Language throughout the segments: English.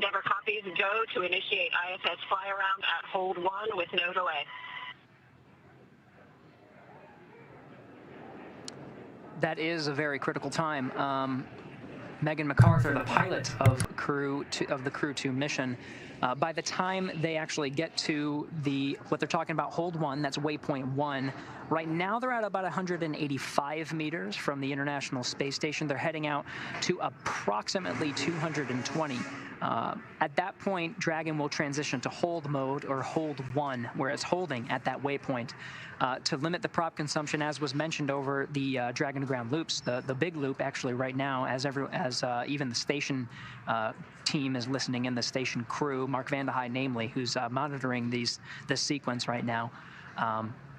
Endeavour copies go to initiate ISS fly around at hold 1 with no delay. That is a very critical time. Megan MacArthur, the pilot of the Crew-2 mission, by the time they actually get to what they're talking about, hold 1, that's waypoint 1. Right now they're at about 185 meters from the International Space Station. They're heading out to approximately 220. At that point, Dragon will transition to hold mode, or hold 1, where it's holding at that waypoint. To limit the prop consumption, as was mentioned over the Dragon to ground loops, the big loop actually right now, as even the station team is listening in, the station crew, Mark Vandehei namely, who's monitoring this sequence right now.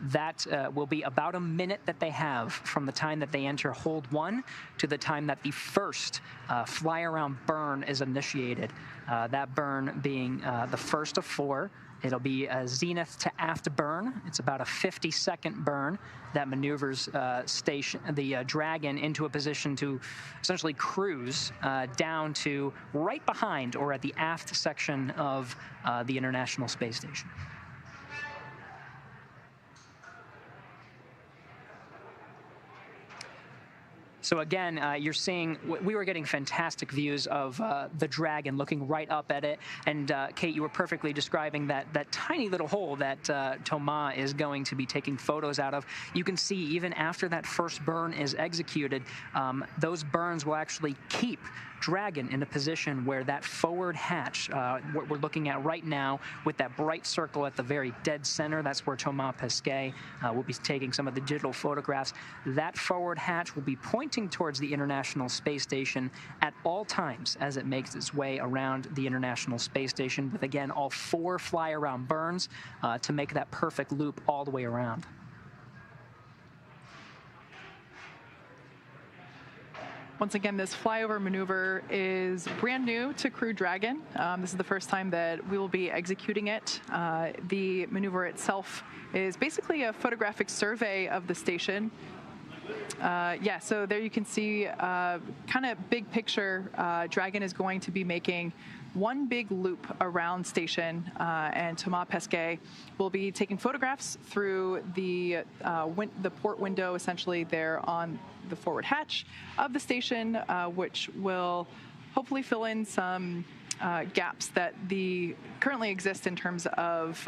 That will be about a minute that they have from the time that they enter hold 1 to the time that the first fly around burn is initiated. That burn being the first of 4. It'll be a zenith to aft burn. It's about a 50-second burn that maneuvers the Dragon into a position to essentially cruise down to right behind or at the aft section of the International Space Station. So again, you're seeing, we were getting fantastic views of the Dragon looking right up at it. And Kate, you were perfectly describing that tiny little hole that Thomas is going to be taking photos out of. You can see even after that first burn is executed, those burns will actually keep Dragon in a position where that forward hatch, what we're looking at right now with that bright circle at the very dead center, that's where Thomas Pesquet will be taking some of the digital photographs. That forward hatch will be pointing towards the International Space Station at all times as it makes its way around the International Space Station, with again all 4 fly around burns to make that perfect loop all the way around. Once again, this flyover maneuver is brand new to Crew Dragon. This is the first time that we will be executing it. The maneuver itself is basically a photographic survey of the station. Yeah, so there you can see kind of big picture. Dragon is going to be making one big loop around station, and Thomas Pesquet will be taking photographs through the port window, essentially there on the forward hatch of the station, which will hopefully fill in some gaps that currently exist in terms of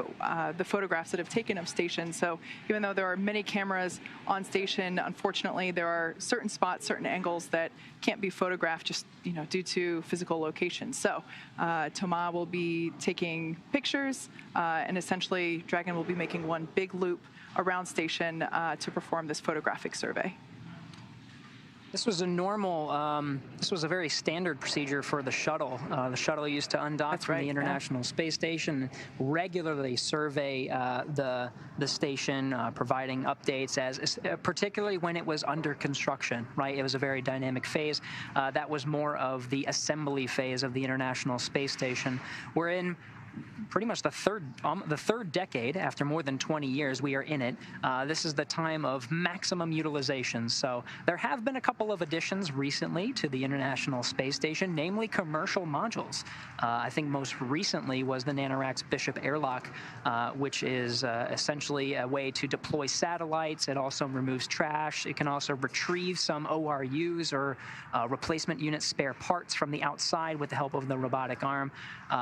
the photographs that have taken of station. So even though there are many cameras on station, unfortunately there are certain spots, certain angles that can't be photographed just due to physical location. So Thomas will be taking pictures, and essentially Dragon will be making one big loop around station to perform this photographic survey. This was this was a very standard procedure for the shuttle. The shuttle used to undock from the International Space Station, regularly survey the station, providing updates, particularly when it was under construction, right? It was a very dynamic phase. That was more of the assembly phase of the International Space Station. We're in pretty much the third decade. After more than 20 years, we are in it. This is the time of maximum utilization. So there have been a couple of additions recently to the International Space Station, namely commercial modules. I think most recently was the NanoRacks Bishop airlock, which is essentially a way to deploy satellites. It also removes trash. It can also retrieve some ORUs or replacement unit spare parts from the outside with the help of the robotic arm.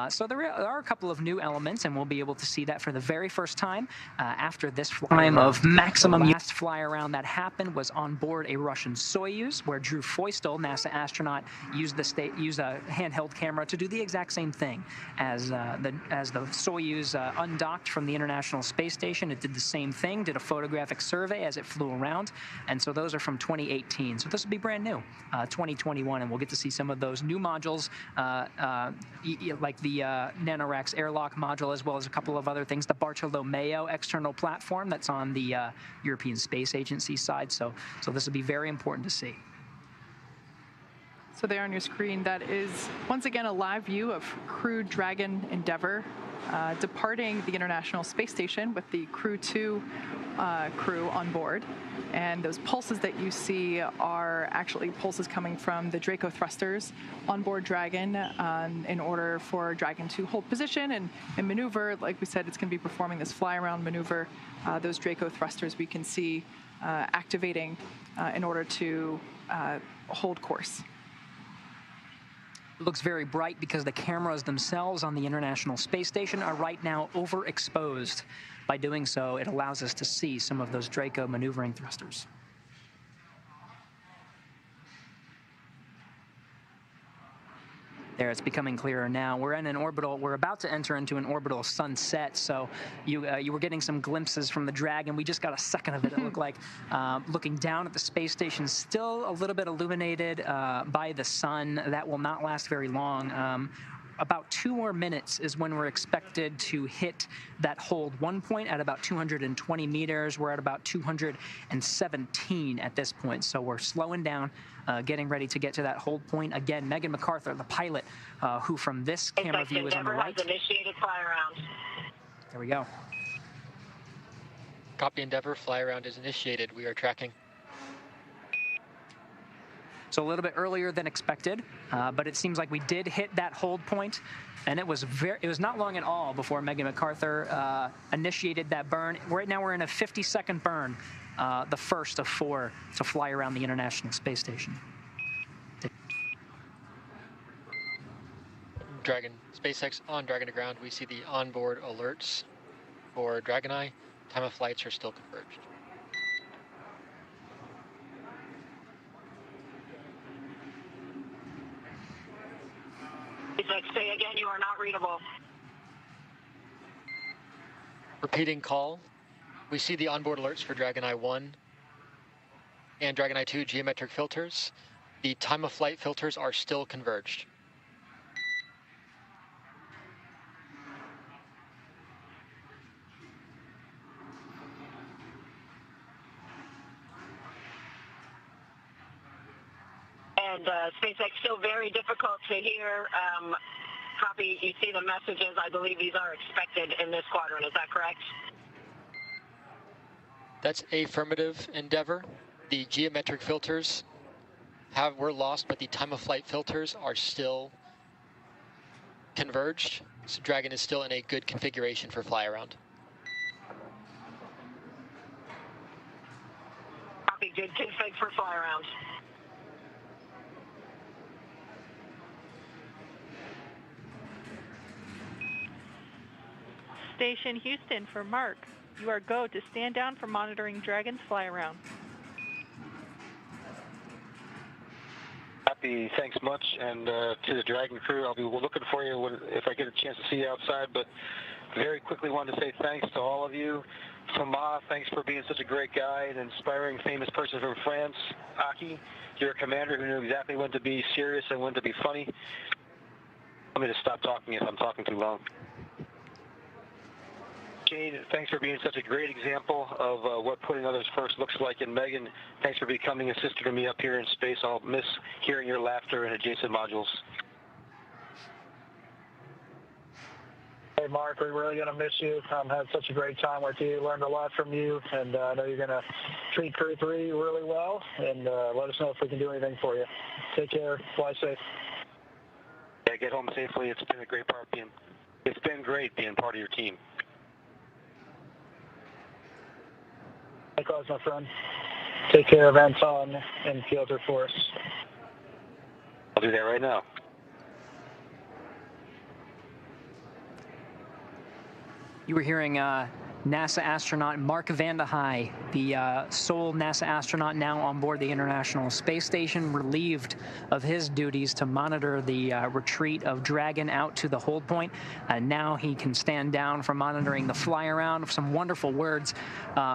So there are a couple of new elements, and we'll be able to see that for the very first time after this time of maximum. The last fly around that happened was on board a Russian Soyuz, where Drew Feustel, NASA astronaut, used a handheld camera to do the exact same thing as the Soyuz undocked from the International Space Station. It did the same thing, did a photographic survey as it flew around, and so those are from 2018. So this will be brand new, 2021, and we'll get to see some of those new modules, like the NanoRacks airlock module, as well as a couple of other things. The Bartolomeo external platform that's on the European Space Agency side. So this will be very important to see. So there on your screen, that is once again a live view of Crew Dragon Endeavour departing the International Space Station with the Crew-2 crew on board. And those pulses that you see are actually pulses coming from the Draco thrusters on board Dragon in order for Dragon to hold position and maneuver. Like we said, it's going to be performing this fly-around maneuver. Those Draco thrusters we can see activating in order to hold course. It looks very bright because the cameras themselves on the International Space Station are right now overexposed. By doing so, it allows us to see some of those Draco maneuvering thrusters. There, it's becoming clearer now. We're in an orbital. We're about to enter into an orbital sunset. So you were getting some glimpses from the Dragon. We just got a second of it. It looked like looking down at the space station, still a little bit illuminated by the sun. That will not last very long. About 2 more minutes is when we're expected to hit that hold one point at about 220 meters. We're at about 217 at this point. So we're slowing down, getting ready to get to that hold point. Again, Megan MacArthur, the pilot, who from this camera view is on the right. Has initiated fly around. There we go. Copy, Endeavour. Fly around is initiated. We are tracking. So a little bit earlier than expected, but it seems like we did hit that hold point, and it was not long at all before Megan MacArthur initiated that burn. Right now we're in a 50-second burn, the first of 4 to fly around the International Space Station. Dragon, SpaceX on Dragon to ground. We see the onboard alerts for Dragon Eye. Time of flights are still converged. Say again, you are not readable. Repeating call. We see the onboard alerts for Dragon Eye 1 and Dragon Eye 2 geometric filters. The time of flight filters are still converged. And SpaceX, still very difficult to hear. Copy, you see the messages. I believe these are expected in this quadrant. Is that correct? That's affirmative, Endeavour. The geometric filters were lost, but the time of flight filters are still converged. So Dragon is still in a good configuration for fly around. Copy, good config for fly around. Station Houston for Mark. You are go to stand down for monitoring Dragon's fly around. Copy, thanks much, and to the Dragon crew, I'll be looking for you if I get a chance to see you outside, but very quickly wanted to say thanks to all of you. Thomas, thanks for being such a great guy, an inspiring, famous person from France. Aki, you're a commander who knew exactly when to be serious and when to be funny. Let me just stop talking if I'm talking too long. Jade, thanks for being such a great example of what putting others first looks like. And Megan, thanks for becoming a sister to me up here in space. I'll miss hearing your laughter in adjacent modules. Hey, Mark, we're really going to miss you. Had such a great time with you. Learned a lot from you, and I know you're going to treat Crew-3 really well, and let us know if we can do anything for you. Take care. Fly safe. Yeah, get home safely. It's been a great part being. It's been great being part of your team. Likewise, my friend. Take care of Anton and filter for us. I'll do that right now. You were hearing NASA astronaut Mark Vande Hei, the sole NASA astronaut now on board the International Space Station, relieved of his duties to monitor the retreat of Dragon out to the hold point. Now he can stand down for monitoring the fly around. Some wonderful words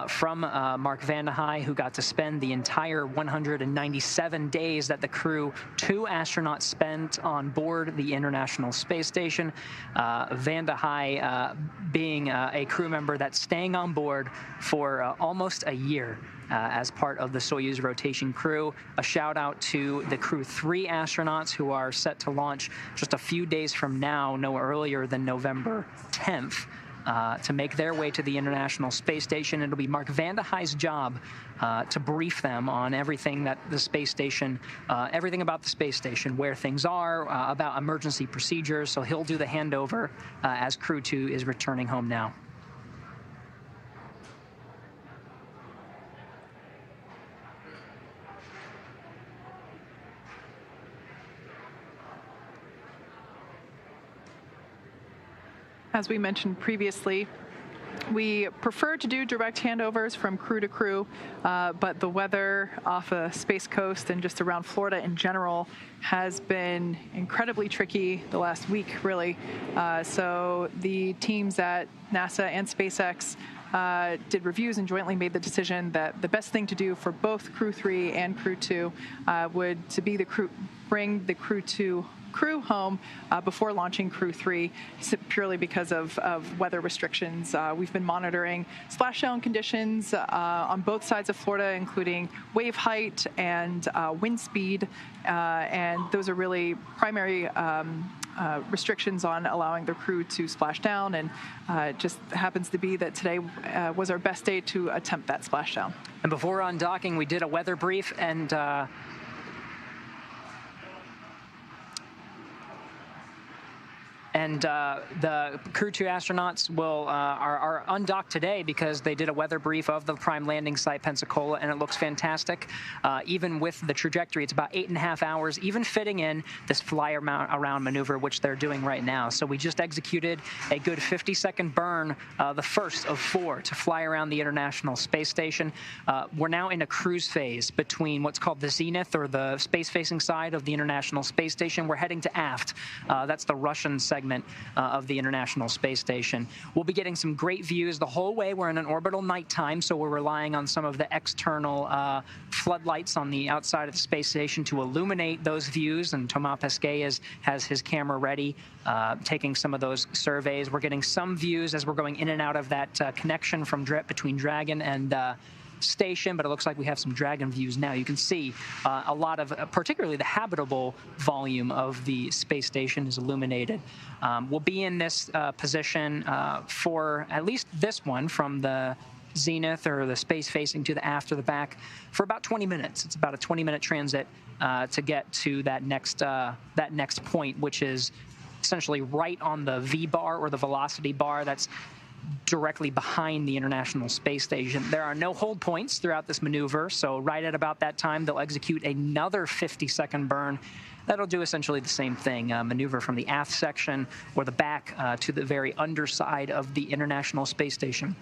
from Mark Vande Hei, who got to spend the entire 197 days that the Crew-2 astronauts spent on board the International Space Station. Vande Hei being a crew member that staying on board for almost a year as part of the Soyuz rotation crew. A shout out to the Crew-2 astronauts who are set to launch just a few days from now, no earlier than November 10th. To make their way to the International Space Station. It'll be Mark Vande Hey's job to brief them on everything that the space station, everything about the space station, where things are, about emergency procedures. So he'll do the handover as Crew-2 is returning home now. As we mentioned previously, we prefer to do direct handovers from crew to crew, but the weather off the Space Coast and just around Florida in general has been incredibly tricky the last week, really. So the teams at NASA and SpaceX did reviews and jointly made the decision that the best thing to do for both Crew-3 and Crew-2 would to be bring the Crew-2 crew home before launching Crew-3, purely because of weather restrictions. We've been monitoring splashdown conditions on both sides of Florida, including wave height and wind speed, and those are really primary restrictions on allowing the crew to splash down, and it just happens to be that today was our best day to attempt that splashdown. And before undocking, we did a weather brief, and the Crew-2 astronauts are undocked today because they did a weather brief of the prime landing site, Pensacola, and it looks fantastic. Even with the trajectory, it's about 8.5 hours, even fitting in this fly-around maneuver, which they're doing right now. So we just executed a good 50-second burn, the first of 4 to fly around the International Space Station. We're now in a cruise phase between what's called the zenith, or the space-facing side of the International Space Station. We're heading to aft. That's the Russian segment of the International Space Station. We'll be getting some great views the whole way. We're in an orbital nighttime, so we're relying on some of the external floodlights on the outside of the space station to illuminate those views, and Thomas Pesquet has his camera ready, taking some of those surveys. We're getting some views as we're going in and out of that connection from between Dragon and station, but it looks like we have some Dragon views now. You can see a lot of, particularly the habitable volume of the space station is illuminated. We'll be in this position for at least this one, from the zenith or the space facing to the aft or the back, for about 20 minutes. It's about a 20-minute transit to get to that next point, which is essentially right on the V bar, or the velocity bar. That's directly behind the International Space Station. There are no hold points throughout this maneuver, so right at about that time, they'll execute another 50-second burn. That'll do essentially the same thing, maneuver from the aft section or the back to the very underside of the International Space Station.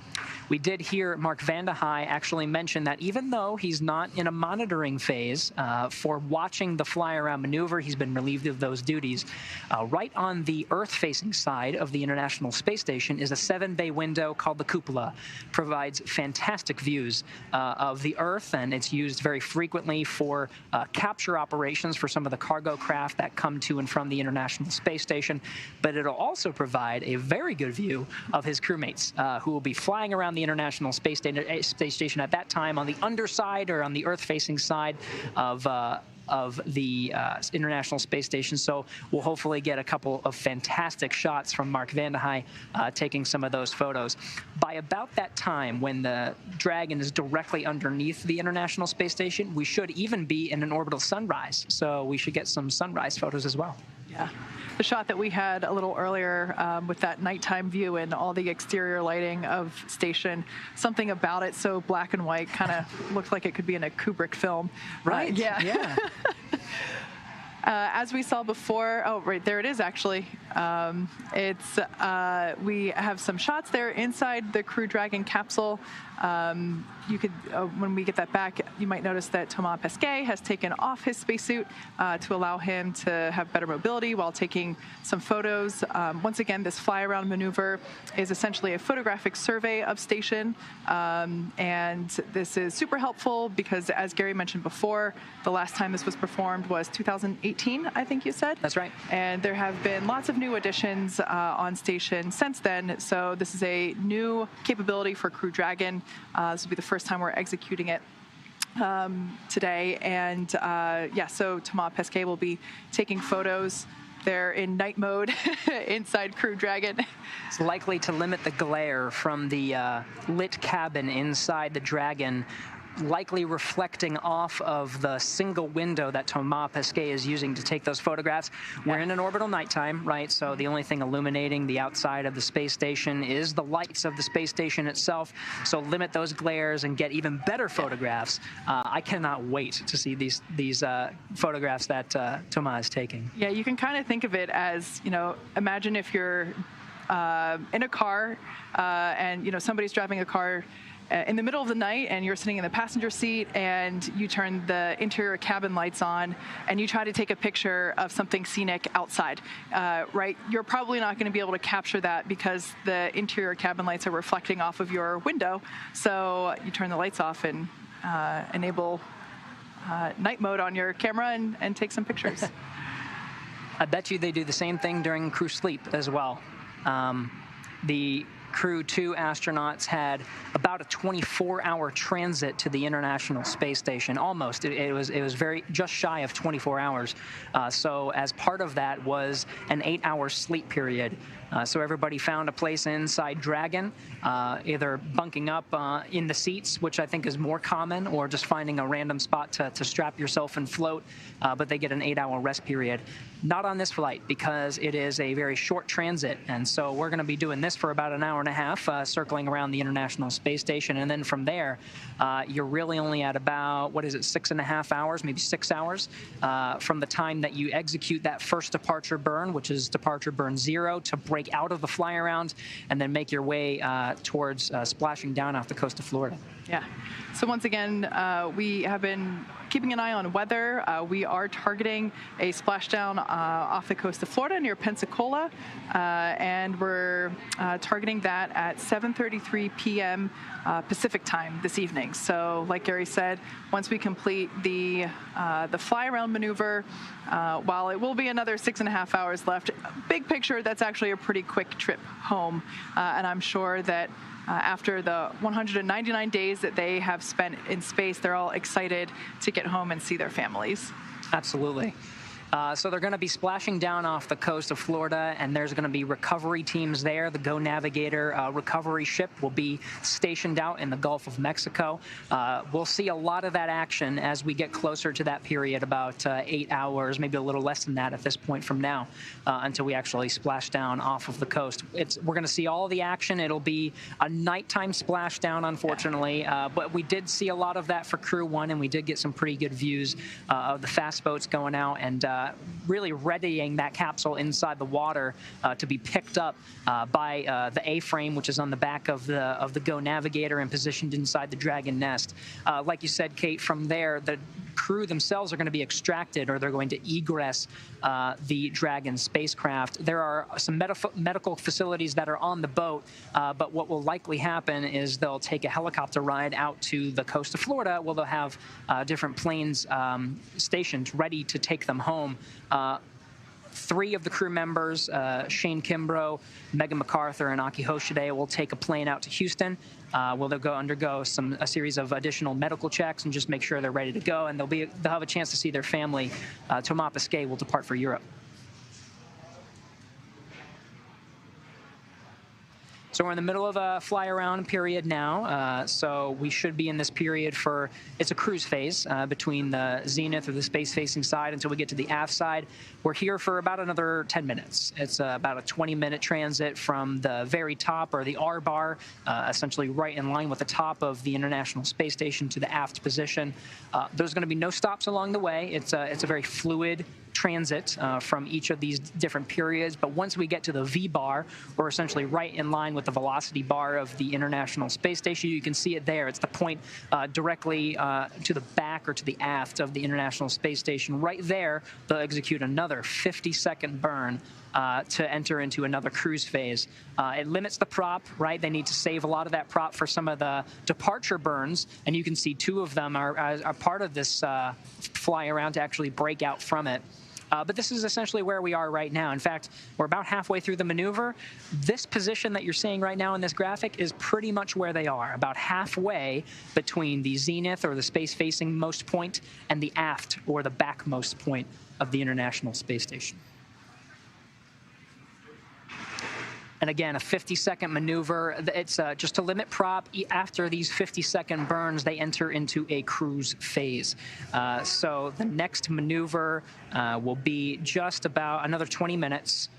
We did hear Mark Vande Hey actually mention that even though he's not in a monitoring phase for watching the fly-around maneuver, he's been relieved of those duties. Right on the Earth-facing side of the International Space Station is a 7-bay window called the cupola. Provides fantastic views of the Earth, and it's used very frequently for capture operations for some of the cargo craft that come to and from the International Space Station, but it'll also provide a very good view of his crewmates who will be flying around the International Space Station at that time on the underside or on the Earth-facing side of the International Space Station. So we'll hopefully get a couple of fantastic shots from Mark Vande Hey taking some of those photos. By about that time, when the Dragon is directly underneath the International Space Station, we should even be in an orbital sunrise. So we should get some sunrise photos as well. Yeah. The shot that we had a little earlier with that nighttime view and all the exterior lighting of station, something about it so black and white, kind of looked like it could be in a Kubrick film. Right. Yeah. As we saw before, oh, right there it is, actually. We have some shots there inside the Crew Dragon capsule. You could, when we get that back, you might notice that Thomas Pesquet has taken off his spacesuit to allow him to have better mobility while taking some photos. Once again, this fly-around maneuver is essentially a photographic survey of station, and this is super helpful because, as Gary mentioned before, the last time this was performed was 2018. 2018, I think you said. That's right. And there have been lots of new additions on station since then. So this is a new capability for Crew Dragon. This will be the first time we're executing it today. And yeah, so Thomas Pesquet will be taking photos. They're in night mode inside Crew Dragon. It's likely to limit the glare from the lit cabin inside the Dragon, likely reflecting off of the single window that Thomas Pesquet is using to take those photographs. We're in an orbital nighttime, right? So the only thing illuminating the outside of the space station is the lights of the space station itself. So limit those glares and get even better photographs. I cannot wait to see these photographs that Thomas is taking. Yeah, you can kind of think of it as, you know, imagine if you're in a car and, you know, somebody's driving a car in the middle of the night and you're sitting in the passenger seat and you turn the interior cabin lights on and you try to take a picture of something scenic outside, right? You're probably not going to be able to capture that because the interior cabin lights are reflecting off of your window. So you turn the lights off and enable night mode on your camera and take some pictures. I bet you they do the same thing during crew sleep as well. The Crew-2 astronauts had about a 24-hour transit to the International Space Station. Almost. It was very just shy of 24 hours. So as part of that was an 8-hour sleep period. So everybody found a place inside Dragon, either bunking up in the seats, which I think is more common, or just finding a random spot to strap yourself and float. But they get an 8-hour rest period. Not on this flight because it is a very short transit. And so we're going to be doing this for about an hour and a half, circling around the International Space Station. And then from there, you're really only at about, 6.5 hours, maybe 6 hours from the time that you execute that first departure burn, which is departure burn 0, to break out of the fly around and then make your way towards splashing down off the coast of Florida. Yeah. So once again, we have been keeping an eye on weather. We are targeting a splashdown off the coast of Florida near Pensacola, and we're targeting that at 7:33 p.m. Pacific time this evening. So, like Gary said, once we complete the fly-around maneuver, while it will be another 6.5 hours left, big picture, that's actually a pretty quick trip home, and I'm sure that after the 199 days that they have spent in space, they're all excited to get home and see their families. Absolutely. So they're going to be splashing down off the coast of Florida, and there's going to be recovery teams there. The Go Navigator recovery ship will be stationed out in the Gulf of Mexico. We'll see a lot of that action as we get closer to that period, about 8 hours, maybe a little less than that at this point from now, until we actually splash down off of the coast. We're going to see all the action. It'll be a nighttime splashdown, unfortunately, but we did see a lot of that for Crew 1, and we did get some pretty good views of the fast boats going out and really readying that capsule inside the water to be picked up by the A-frame, which is on the back of the Go Navigator and positioned inside the Dragon nest. Like you said, Kate, from there, the crew themselves are going to be extracted, or they're going to egress the Dragon spacecraft. There are some medical facilities that are on the boat, but what will likely happen is they'll take a helicopter ride out to the coast of Florida, where they'll have different planes stationed ready to take them home. 3 of the crew members, Shane Kimbrough, Megan MacArthur, and Aki Hoshide, will take a plane out to Houston. They'll undergo a series of additional medical checks and just make sure they're ready to go, and they'll have a chance to see their family. Thomas Pesquet will depart for Europe. So we're in the middle of a fly-around period now, so we should be in this period it's a cruise phase between the zenith or the space-facing side until we get to the aft side. We're here for about another 10 minutes. It's about a 20-minute transit from the very top, or the R bar, essentially right in line with the top of the International Space Station, to the aft position. There's going to be no stops along the way. It's a very fluid transit from each of these different periods, but once we get to the V bar, we're essentially right in line with the velocity bar of the International Space Station. You can see it there. It's the point directly to the back or to the aft of the International Space Station. Right there, they'll execute another 50-second burn to enter into another cruise phase. It limits the prop, right? They need to save a lot of that prop for some of the departure burns, and you can see 2 of them are part of this fly around to actually break out from it. But this is essentially where we are right now. In fact, we're about halfway through the maneuver. This position that you're seeing right now in this graphic is pretty much where they are, about halfway between the zenith or the space-facing most point and the aft or the backmost point of the International Space Station. And again, a 50-second maneuver. It's just to limit prop. After these 50-second burns, they enter into a cruise phase. So the next maneuver will be just about another 20 minutes,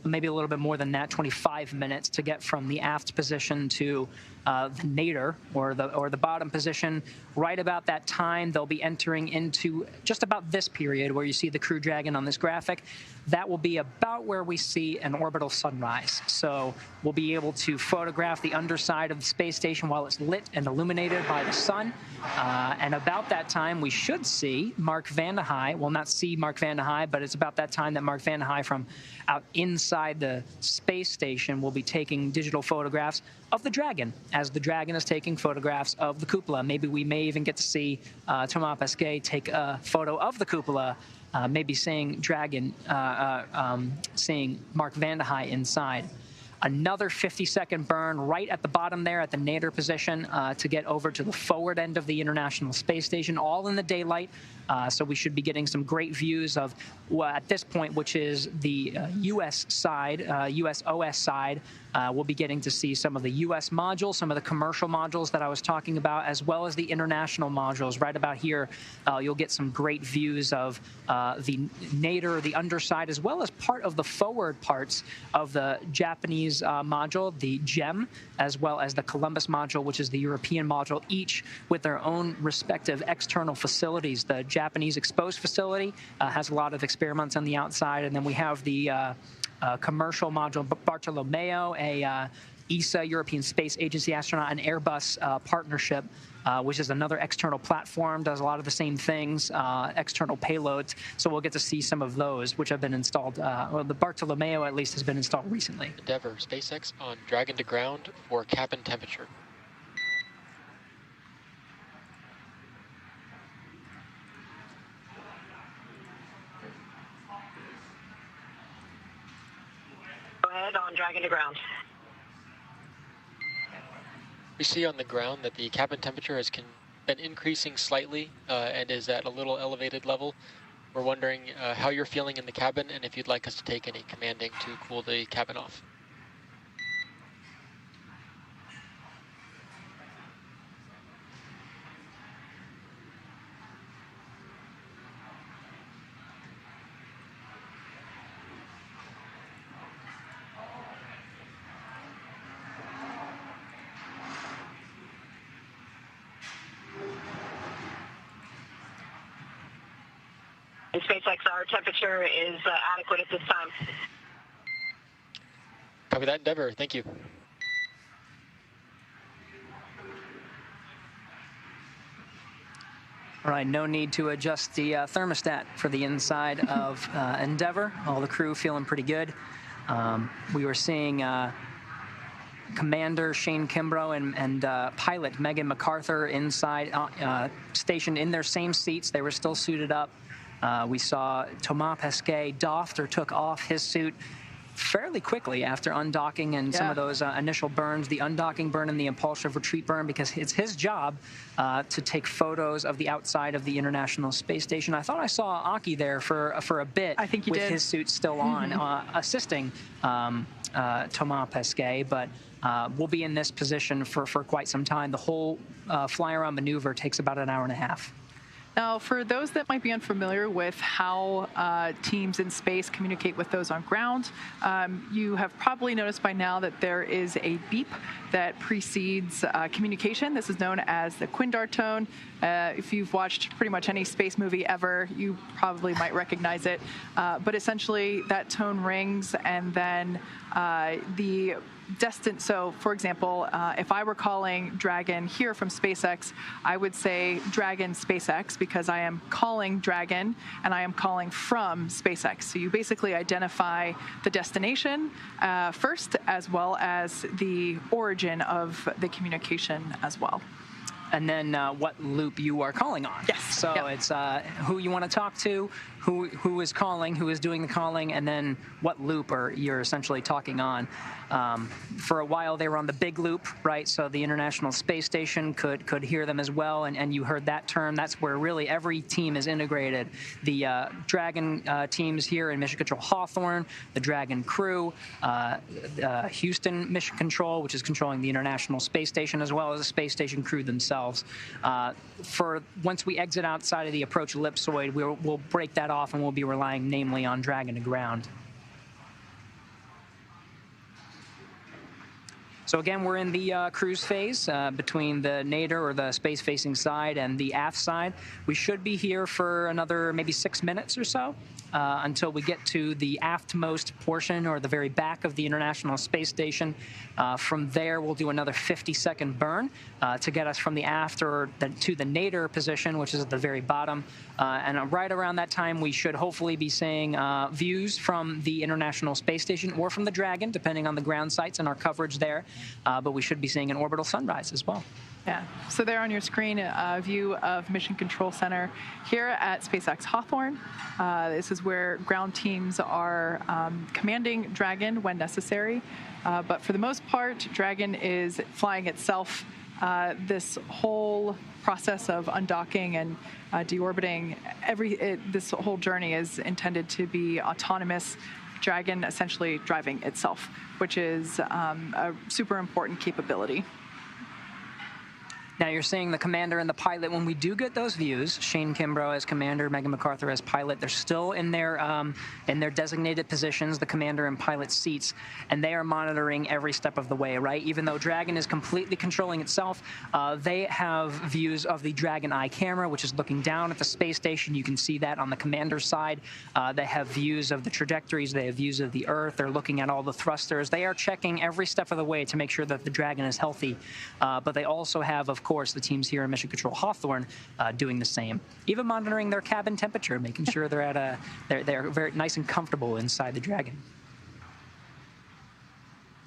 maybe a little bit more than that, 25 minutes to get from the aft position to the nadir or the bottom position. Right about that time, they'll be entering into just about this period where you see the Crew Dragon on this graphic. That will be about where we see an orbital sunrise. So we'll be able to photograph the underside of the space station while it's lit and illuminated by the sun. And about that time, we should see Mark Vande Hei. Well, not see Mark Vande Hei, but it's about that time that Mark Vande Hei from out inside the space station will be taking digital photographs of the Dragon, as the Dragon is taking photographs of the cupola. Maybe we may even get to see Thomas Pesquet take a photo of the cupola, maybe seeing Dragon, seeing Mark Vande Hei inside. Another 50-second burn right at the bottom there at the nadir position to get over to the forward end of the International Space Station, all in the daylight. So we should be getting some great views of, well, at this point, which is the U.S. side, U.S. OS side. We'll be getting to see some of the U.S. modules, some of the commercial modules that I was talking about, as well as the international modules. Right about here, you'll get some great views of the nadir, the underside, as well as part of the forward parts of the Japanese module, the GEM, as well as the Columbus module, which is the European module, each with their own respective external facilities. The Japanese exposed facility has a lot of experiments on the outside, and then we have the commercial module Bartolomeo, a ESA, European Space Agency astronaut, and Airbus partnership, which is another external platform, does a lot of the same things, external payloads. So we'll get to see some of those, which have been installed. Well, the Bartolomeo, at least, has been installed recently. Endeavour, SpaceX on Dragon to ground for cabin temperature. On Dragon to ground. We see on the ground that the cabin temperature has been increasing slightly and is at a little elevated level. We're wondering how you're feeling in the cabin and if you'd like us to take any commanding to cool the cabin off. In SpaceX, our temperature is adequate at this time. Copy that, Endeavour. Thank you. All right, no need to adjust the thermostat for the inside of Endeavour. All the crew feeling pretty good. We were seeing Commander Shane Kimbrough and pilot Megan MacArthur inside, stationed in their same seats. They were still suited up. We saw Thomas Pesquet doffed or took off his suit fairly quickly after undocking and some of those initial burns, the undocking burn and the impulsive retreat burn, because it's his job to take photos of the outside of the International Space Station. I thought I saw Aki there for a bit. I think you with did. His suit still on, assisting Thomas Pesquet, but we'll be in this position for quite some time. The whole fly-around maneuver takes about an hour and a half. Now, for those that might be unfamiliar with how teams in space communicate with those on ground, you have probably noticed by now that there is a beep that precedes communication. This is known as the Quindar tone. If you've watched pretty much any space movie ever, you probably might recognize it. But essentially, that tone rings, and then the so for example, if I were calling Dragon here from SpaceX, I would say Dragon SpaceX because I am calling Dragon and I am calling from SpaceX. So you basically identify the destination first, as well as the origin of the communication as well. and then what loop you are calling on. Yes. So it's who you want to talk to, who is calling, who is doing the calling, and then what loop you're essentially talking on. For a while, they were on the big loop, right? So the International Space Station could hear them as well, and you heard that term. That's where really every team is integrated. The Dragon teams here in Mission Control Hawthorne, the Dragon crew, Houston Mission Control, which is controlling the International Space Station, as well as the Space Station crew themselves. Once we exit outside of the approach ellipsoid, we'll break that off, and we'll be relying namely on Dragon to ground. So again, we're in the cruise phase between the nadir or the space-facing side and the aft side. We should be here for another maybe 6 minutes or so until we get to the aftmost portion or the very back of the International Space Station. From there, we'll do another 50-second burn to get us from the aft to the nadir position, which is at the very bottom. And right around that time, we should hopefully be seeing views from the International Space Station or from the Dragon, depending on the ground sites and our coverage there. But we should be seeing an orbital sunrise as well. Yeah, so there on your screen, a view of Mission Control Center here at SpaceX Hawthorne. This is where ground teams are commanding Dragon when necessary. But for the most part, Dragon is flying itself. This whole process of undocking and deorbiting, this whole journey is intended to be autonomous. Dragon essentially driving itself, which is a super important capability. Now you're seeing the commander and the pilot. When we do get those views, Shane Kimbrough as commander, Megan MacArthur as pilot, they're still in their designated positions, the commander and pilot seats, and they are monitoring every step of the way, right? Even though Dragon is completely controlling itself, they have views of the Dragon Eye camera, which is looking down at the space station. You can see that on the commander's side. They have views of the trajectories. They have views of the Earth. They're looking at all the thrusters. They are checking every step of the way to make sure that the Dragon is healthy. But they also have, of course, the teams here in Mission Control Hawthorne doing the same, even monitoring their cabin temperature, making sure they're very nice and comfortable inside the Dragon.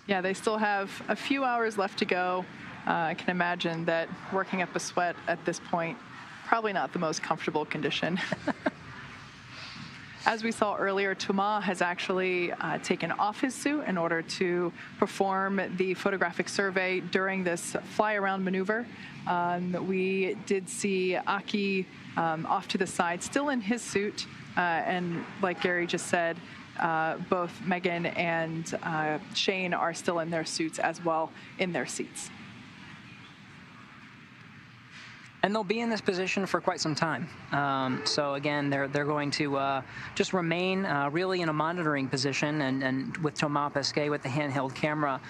Yeah, they still have a few hours left to go. I can imagine that working up a sweat at this point, probably not the most comfortable condition. As we saw earlier, Thomas has actually taken off his suit in order to perform the photographic survey during this fly-around maneuver. We did see Aki off to the side, still in his suit, and like Gary just said, both Megan and Shane are still in their suits as well, in their seats. And they'll be in this position for quite some time. So again, they're going to just remain really in a monitoring position, and with Thomas Pesquet with the handheld camera.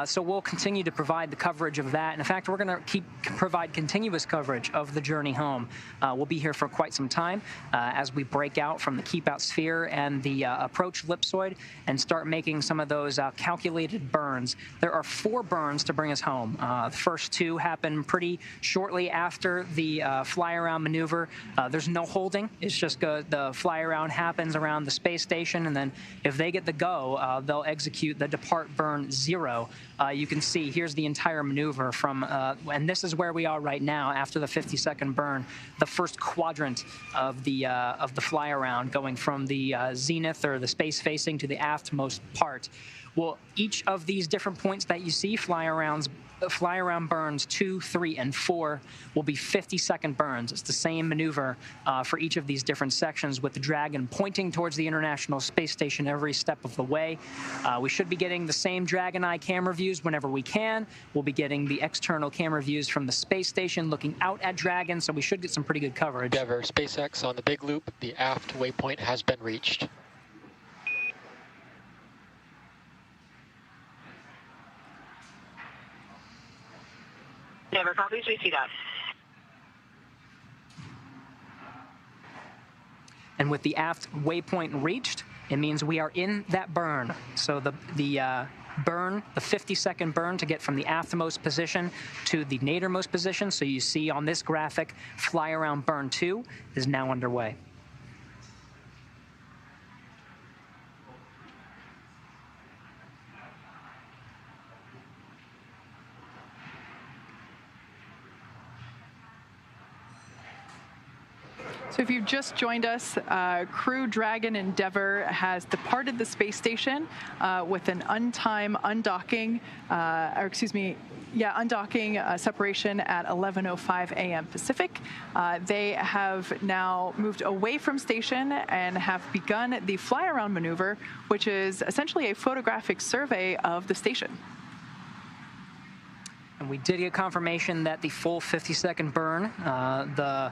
So we'll continue to provide the coverage of that. And in fact, we're going to provide continuous coverage of the journey home. We'll be here for quite some time as we break out from the keep out sphere and the approach ellipsoid and start making some of those calculated burns. There are 4 burns to bring us home. The first 2 happen pretty shortly after the fly-around maneuver. There's no holding. It's just the fly-around happens around the space station, and then if they get the go, they'll execute the depart burn 0. You can see here's the entire maneuver from, and this is where we are right now after the 50-second burn, the first quadrant of the fly-around going from the zenith or the space-facing to the aftmost part. Well, each of these different points that you see, fly-around burns 2, 3, and 4 will be 50-second burns. It's the same maneuver for each of these different sections, with the Dragon pointing towards the International Space Station every step of the way. We should be getting the same Dragon Eye camera views whenever we can. We'll be getting the external camera views from the space station looking out at Dragon, so we should get some pretty good coverage. Endeavour SpaceX on the big loop. The aft waypoint has been reached. Never copies, we see that. And with the aft waypoint reached, it means we are in that burn. So the burn, the 50-second burn to get from the aftmost position to the nadirmost position, so you see on this graphic, fly around burn 2 is now underway. So if you've just joined us, Crew Dragon Endeavour has departed the space station with an undocking separation at 11:05 a.m. Pacific. They have now moved away from station and have begun the fly-around maneuver, which is essentially a photographic survey of the station. And we did get confirmation that the full 50-second burn, the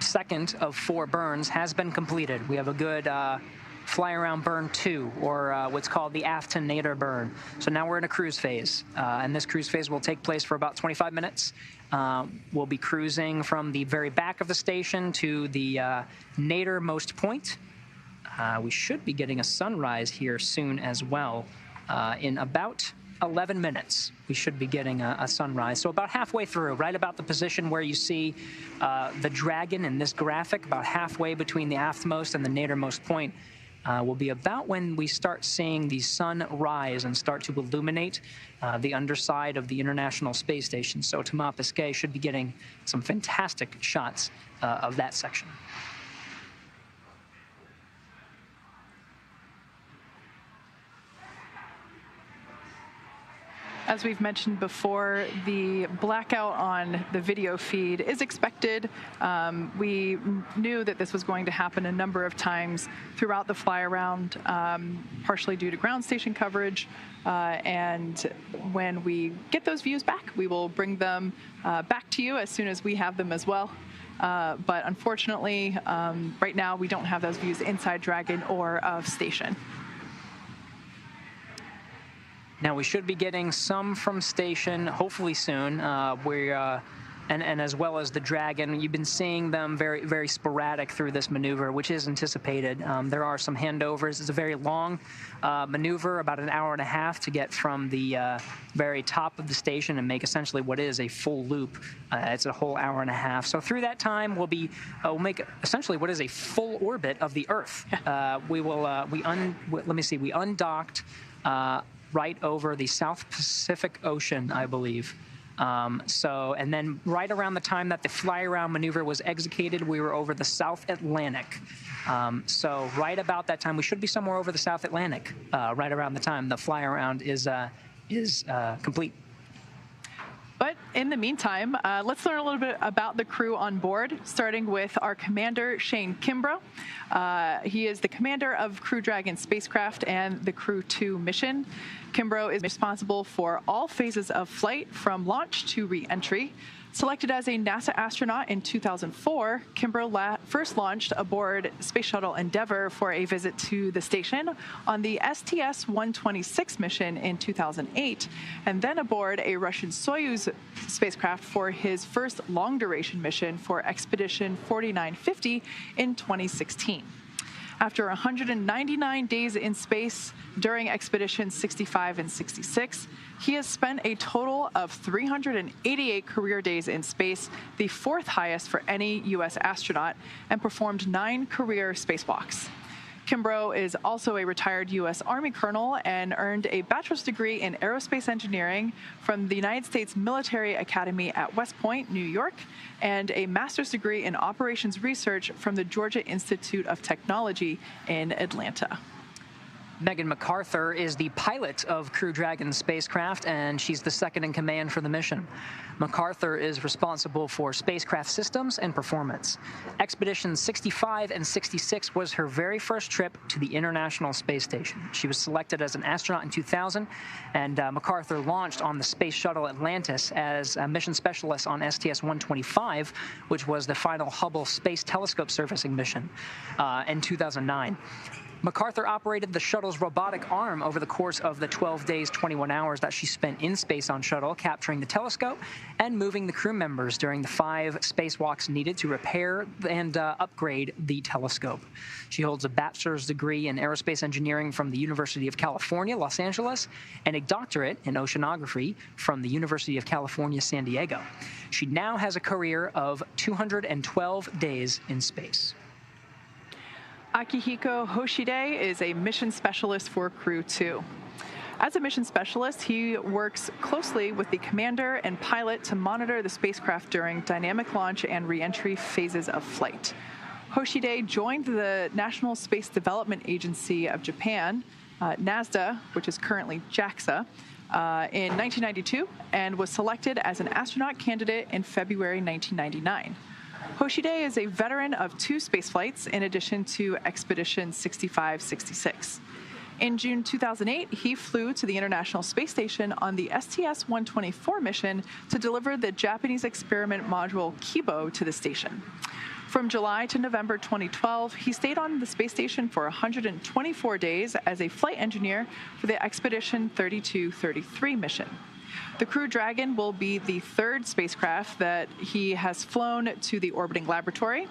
second of 4 burns, has been completed. We have a good fly around burn 2, or what's called the aft to nadir burn. So now we're in a cruise phase, and this cruise phase will take place for about 25 minutes. We'll be cruising from the very back of the station to the nadir-most point. We should be getting a sunrise here soon as well. In about 11 minutes, we should be getting a sunrise. So about halfway through, right about the position where you see the dragon in this graphic, about halfway between the aftmost and the nadir-most point, will be about when we start seeing the sun rise and start to illuminate the underside of the International Space Station. So Thomas Pesquet should be getting some fantastic shots of that section. As we've mentioned before, the blackout on the video feed is expected. We knew that this was going to happen a number of times throughout the fly-around, partially due to ground station coverage. And when we get those views back, we will bring them back to you as soon as we have them as well. But unfortunately, right now, we don't have those views inside Dragon or of station. Now, we should be getting some from station, hopefully soon. And as well as the Dragon, you've been seeing them very, very sporadic through this maneuver, which is anticipated. There are some handovers. It's a very long maneuver, about an hour and a half to get from the very top of the station and make essentially what is a full loop. It's a whole hour and a half. So through that time, we'll make essentially what is a full orbit of the Earth. We undocked right over the South Pacific Ocean, I believe. And then right around the time that the fly-around maneuver was executed, we were over the South Atlantic. So right about that time, we should be somewhere over the South Atlantic, right around the time the fly-around is complete. But in the meantime, let's learn a little bit about the crew on board, starting with our commander, Shane Kimbrough. He is the commander of Crew Dragon spacecraft and the Crew-2 mission. Kimbrough is responsible for all phases of flight from launch to re-entry. Selected as a NASA astronaut in 2004, Kimbrough first launched aboard Space Shuttle Endeavour for a visit to the station on the STS-126 mission in 2008, and then aboard a Russian Soyuz spacecraft for his first long-duration mission for Expedition 4950 in 2016. After 199 days in space during Expeditions 65 and 66, he has spent a total of 388 career days in space, the 4th highest for any U.S. astronaut, and performed 9 career spacewalks. Kimbrough is also a retired U.S. Army colonel and earned a bachelor's degree in aerospace engineering from the United States Military Academy at West Point, New York, and a master's degree in operations research from the Georgia Institute of Technology in Atlanta. Megan MacArthur is the pilot of Crew Dragon spacecraft, and she's the second in command for the mission. MacArthur is responsible for spacecraft systems and performance. Expeditions 65 and 66 was her very first trip to the International Space Station. She was selected as an astronaut in 2000, and MacArthur launched on the Space Shuttle Atlantis as a mission specialist on STS-125, which was the final Hubble Space Telescope surfacing mission in 2009. MacArthur operated the shuttle's robotic arm over the course of the 12 days, 21 hours that she spent in space on shuttle, capturing the telescope and moving the crew members during the 5 spacewalks needed to repair and upgrade the telescope. She holds a bachelor's degree in aerospace engineering from the University of California, Los Angeles, and a doctorate in oceanography from the University of California, San Diego. She now has a career of 212 days in space. Akihiko Hoshide is a mission specialist for Crew-2. As a mission specialist, he works closely with the commander and pilot to monitor the spacecraft during dynamic launch and re-entry phases of flight. Hoshide joined the National Space Development Agency of Japan, NASDA, which is currently JAXA, in 1992 and was selected as an astronaut candidate in February 1999. Hoshide is a veteran of 2 spaceflights in addition to Expedition 65-66. In June 2008, he flew to the International Space Station on the STS-124 mission to deliver the Japanese experiment module Kibo to the station. From July to November 2012, he stayed on the space station for 124 days as a flight engineer for the Expedition 32-33 mission. The Crew Dragon will be the 3rd spacecraft that he has flown to the orbiting laboratory.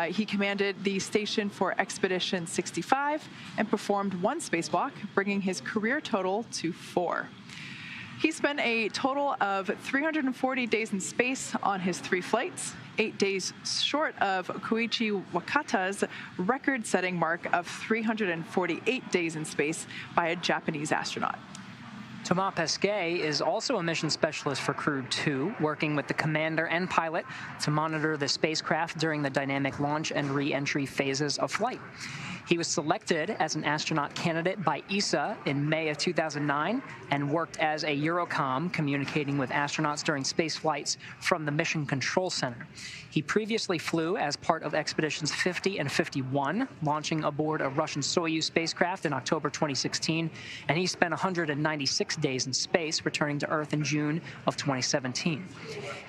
He commanded the station for Expedition 65 and performed 1 spacewalk, bringing his career total to 4. He spent a total of 340 days in space on his 3 flights, 8 days short of Koichi Wakata's record-setting mark of 348 days in space by a Japanese astronaut. Thomas Pesquet is also a mission specialist for Crew-2, working with the commander and pilot to monitor the spacecraft during the dynamic launch and re-entry phases of flight. He was selected as an astronaut candidate by ESA in May of 2009 and worked as a Eurocom, communicating with astronauts during space flights from the Mission Control Center. He previously flew as part of Expeditions 50 and 51, launching aboard a Russian Soyuz spacecraft in October 2016, and he spent 196 days in space, returning to Earth in June of 2017.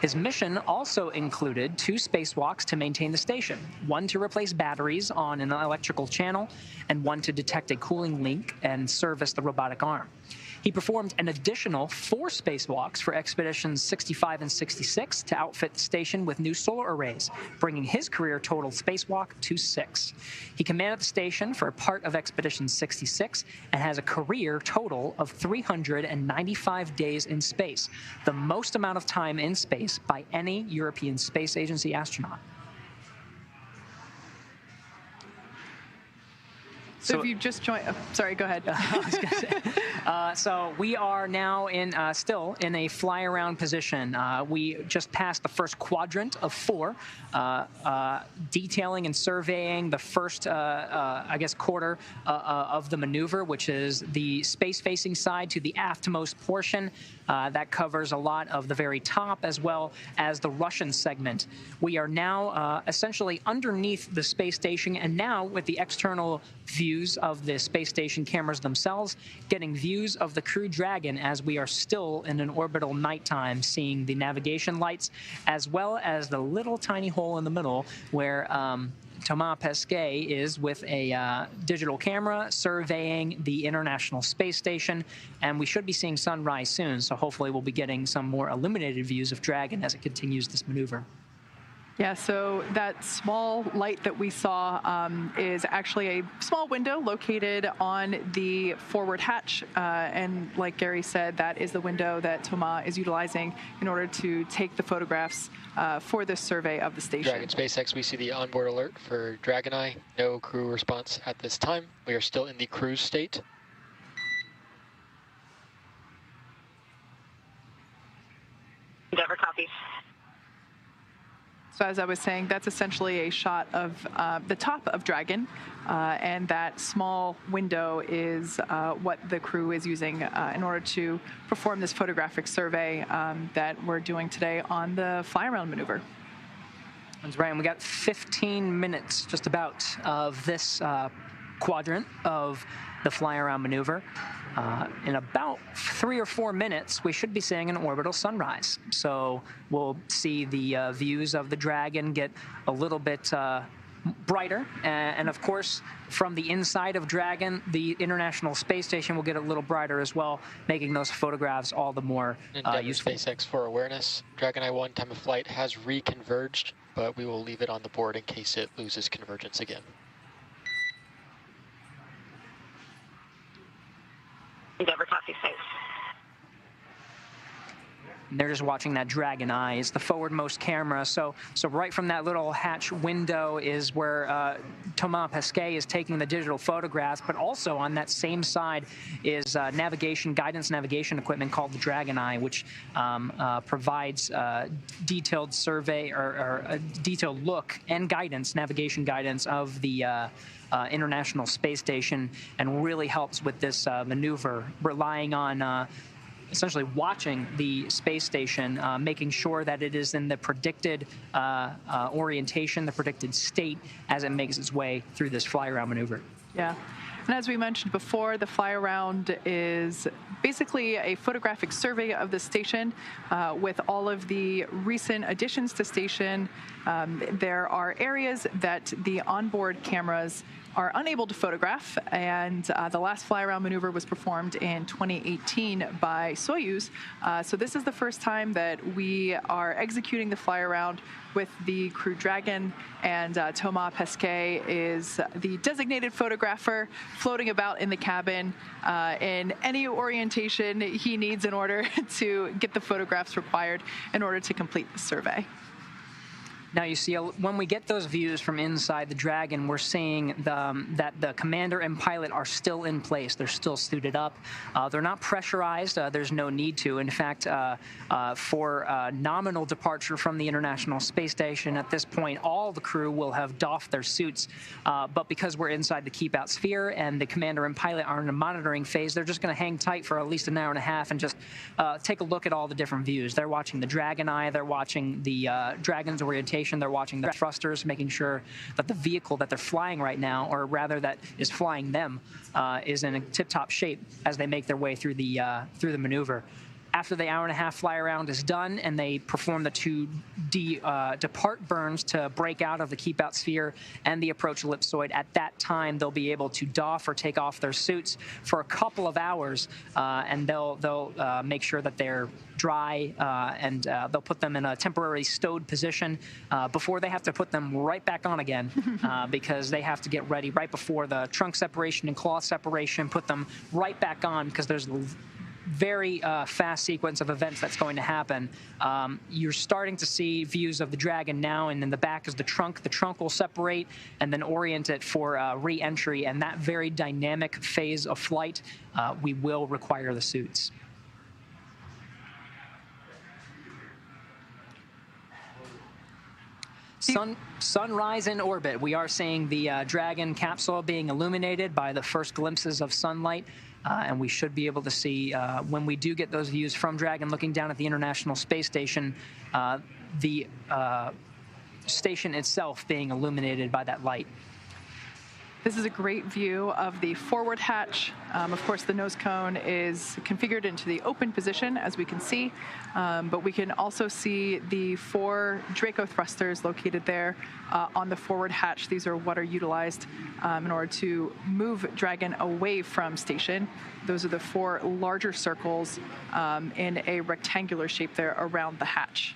His mission also included 2 spacewalks to maintain the station, 1 to replace batteries on an electrical channel, and 1 to detect a cooling leak and service the robotic arm. He performed an additional 4 spacewalks for Expeditions 65 and 66 to outfit the station with new solar arrays, bringing his career total spacewalk to 6. He commanded the station for a part of Expedition 66 and has a career total of 395 days in space, the most amount of time in space by any European Space Agency astronaut. So if you just joined, sorry, go ahead. I was gonna say, so we are now still in a fly-around position. We just passed the first quadrant of 4, detailing and surveying the first, I guess, quarter of the maneuver, which is the space-facing side to the aftmost portion. That covers a lot of the very top as well as the Russian segment. We are now essentially underneath the space station, and now with the external views of the space station cameras themselves, getting views of the Crew Dragon as we are still in an orbital nighttime, seeing the navigation lights as well as the little tiny hole in the middle where Thomas Pesquet is with a digital camera surveying the International Space Station, and we should be seeing sunrise soon, so hopefully we'll be getting some more illuminated views of Dragon as it continues this maneuver. Yeah, so that small light that we saw is actually a small window located on the forward hatch. And like Gary said, that is the window that Thomas is utilizing in order to take the photographs for this survey of the station. Dragon SpaceX, we see the onboard alert for Dragon Eye. No crew response at this time. We are still in the cruise state. Endeavour copies. So as I was saying, that's essentially a shot of the top of Dragon, and that small window is what the crew is using in order to perform this photographic survey that we're doing today on the fly-around maneuver. That's right, and we got 15 minutes just about of this quadrant of the fly-around maneuver. In about 3 or 4 minutes, we should be seeing an orbital sunrise. So we'll see the views of the Dragon get a little bit brighter. And of course, from the inside of Dragon, the International Space Station will get a little brighter as well, making those photographs all the more useful. SpaceX for awareness. Dragon Eye 1 time of flight has reconverged, but we will leave it on the board in case it loses convergence again. Endeavour copy, space. And they're just watching that Dragon Eye. It's the forwardmost camera. So right from that little hatch window is where Thomas Pesquet is taking the digital photographs, but also on that same side is guidance navigation equipment called the Dragon Eye, which provides detailed survey or a detailed look and guidance, navigation guidance of the International Space Station, and really helps with this maneuver, relying on essentially watching the space station, making sure that it is in the predicted orientation, the predicted state as it makes its way through this fly-around maneuver. Yeah. And as we mentioned before, the fly-around is basically a photographic survey of the station with all of the recent additions to station. There are areas that the onboard cameras are unable to photograph, and the last fly-around maneuver was performed in 2018 by Soyuz. So this is the first time that we are executing the fly-around with the Crew Dragon, and Thomas Pesquet is the designated photographer floating about in the cabin in any orientation he needs in order to get the photographs required in order to complete the survey. Now you see, when we get those views from inside the Dragon, we're seeing that the commander and pilot are still in place. They're still suited up. They're not pressurized. There's no need to. In fact, for nominal departure from the International Space Station, at this point, all the crew will have doffed their suits. But because we're inside the keep-out sphere and the commander and pilot are in a monitoring phase, they're just going to hang tight for at least an hour and a half and just take a look at all the different views. They're watching the Dragon Eye. They're watching the Dragon's orientation. They're watching the thrusters, making sure that the vehicle that they're flying right now, or rather that is flying them, is in a tip-top shape as they make their way through the maneuver. After the hour-and-a-half fly-around is done and they perform the two depart burns to break out of the keep-out sphere and the approach ellipsoid, at that time they'll be able to doff or take off their suits for a couple of hours, and they'll make sure that they're dry, and they'll put them in a temporary stowed position before they have to put them right back on again because they have to get ready right before the trunk separation and cloth separation, put them right back on because there's very fast sequence of events that's going to happen. You're starting to see views of the Dragon now, and in the back is the trunk. The trunk will separate and then orient it for re-entry, and that very dynamic phase of flight, we will require the suits. Sunrise in orbit. We are seeing the Dragon capsule being illuminated by the first glimpses of sunlight. And we should be able to see, when we do get those views from Dragon looking down at the International Space Station, the station itself being illuminated by that light. This is a great view of the forward hatch. Of course, the nose cone is configured into the open position, as we can see, but we can also see the 4 Draco thrusters located there on the forward hatch. These are what are utilized in order to move Dragon away from station. Those are the 4 larger circles in a rectangular shape there around the hatch.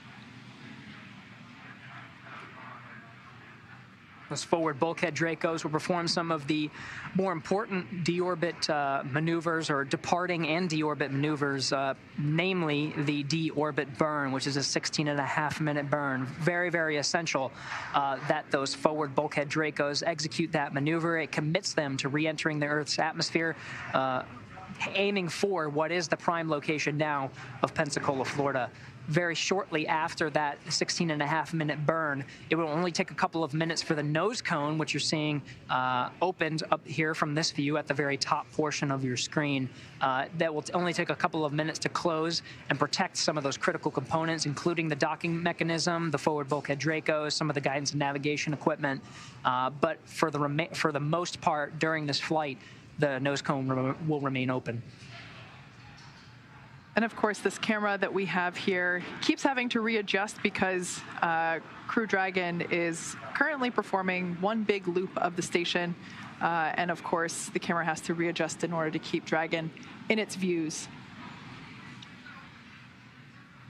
Those forward bulkhead Dracos will perform some of the more important deorbit maneuvers, or departing and deorbit maneuvers, namely the deorbit burn, which is a 16.5-minute burn. Very, very essential that those forward bulkhead Dracos execute that maneuver. It commits them to re-entering the Earth's atmosphere, aiming for what is the prime location now of Pensacola, Florida. Very shortly after that 16.5-minute burn, it will only take a couple of minutes for the nose cone, which you're seeing opened up here from this view at the very top portion of your screen. That will only take a couple of minutes to close and protect some of those critical components, including the docking mechanism, the forward bulkhead Dracos, some of the guidance and navigation equipment. But for the most part, during this flight, the nose cone will remain open. And of course, this camera that we have here keeps having to readjust because Crew Dragon is currently performing one big loop of the station. And of course, the camera has to readjust in order to keep Dragon in its views.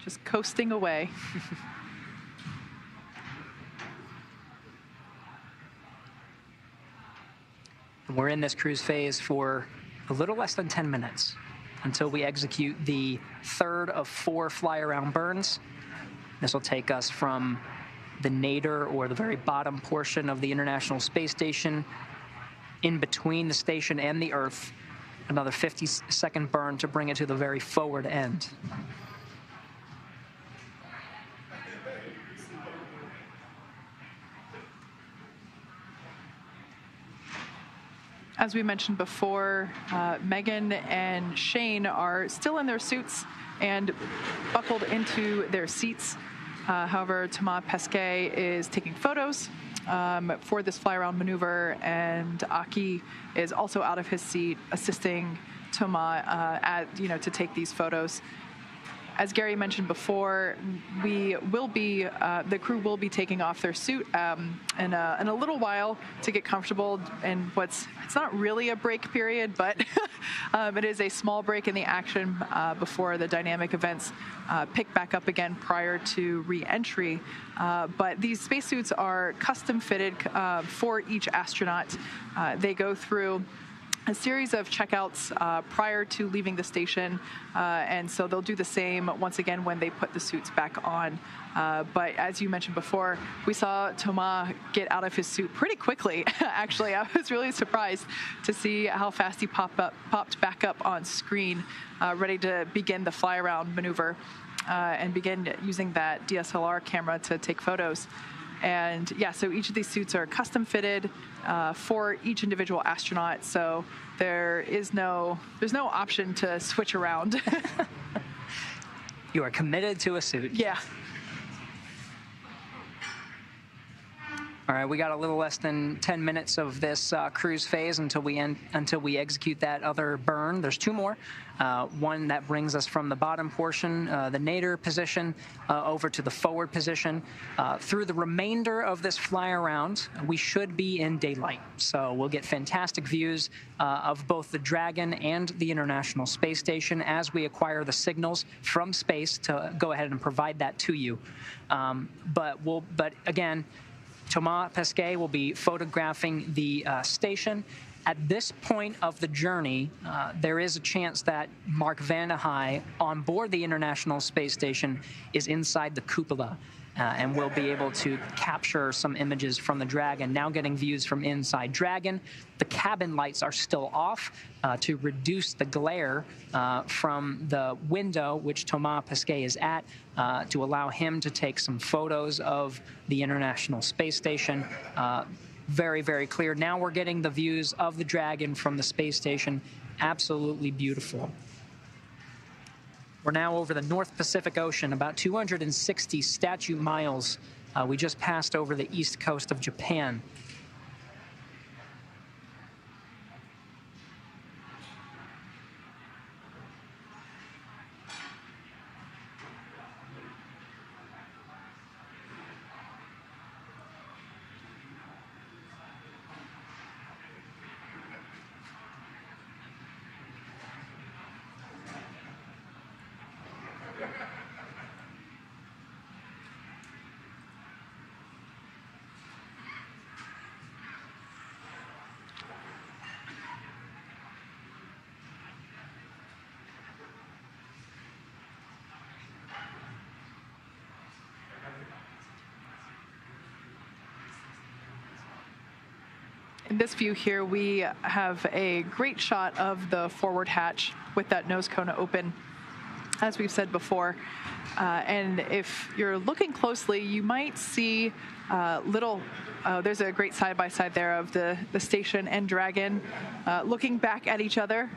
Just coasting away. We're in this cruise phase for a little less than 10 minutes. until we execute the third of 4 fly-around burns. This will take us from the nadir, or the very bottom portion of the International Space Station, in between the station and the Earth. Another 50-second burn to bring it to the very forward end. As we mentioned before, Megan and Shane are still in their suits and buckled into their seats. However, Thomas Pesquet is taking photos for this fly-around maneuver, and Aki is also out of his seat assisting Thomas to take these photos. As Gary mentioned before, we will be the crew will be taking off their suit in a little while to get comfortable in it's not really a break period, but it is a small break in the action before the dynamic events pick back up again prior to re-entry. But these spacesuits are custom fitted for each astronaut. They go through a series of checkouts prior to leaving the station, and so they'll do the same once again when they put the suits back on. But as you mentioned before, we saw Thomas get out of his suit pretty quickly. Actually, I was really surprised to see how fast he popped back up on screen, ready to begin the fly-around maneuver and begin using that DSLR camera to take photos. And yeah, so each of these suits are custom fitted for each individual astronaut. So there's no option to switch around. You are committed to a suit. Yeah. All right, we got a little less than 10 minutes of this cruise phase until we execute that other burn. There's 2 more. One that brings us from the bottom portion, the nadir position, over to the forward position. Through the remainder of this fly around, we should be in daylight. So we'll get fantastic views of both the Dragon and the International Space Station as we acquire the signals from space to go ahead and provide that to you. But again, Thomas Pesquet will be photographing the station. At this point of the journey, there is a chance that Mark Vande Hei, on board the International Space Station, is inside the cupola, and we'll be able to capture some images from the Dragon. Now getting views from inside Dragon. The cabin lights are still off to reduce the glare from the window which Thomas Pesquet is at, to allow him to take some photos of the International Space Station. Very, very clear. Now we're getting the views of the Dragon from the space station. Absolutely beautiful. We're now over the North Pacific Ocean, about 260 statute miles. We just passed over the east coast of Japan. In this view here, we have a great shot of the forward hatch with that nose cone open, as we've said before. And if you're looking closely, you might see there's a great side-by-side there of the station and Dragon looking back at each other.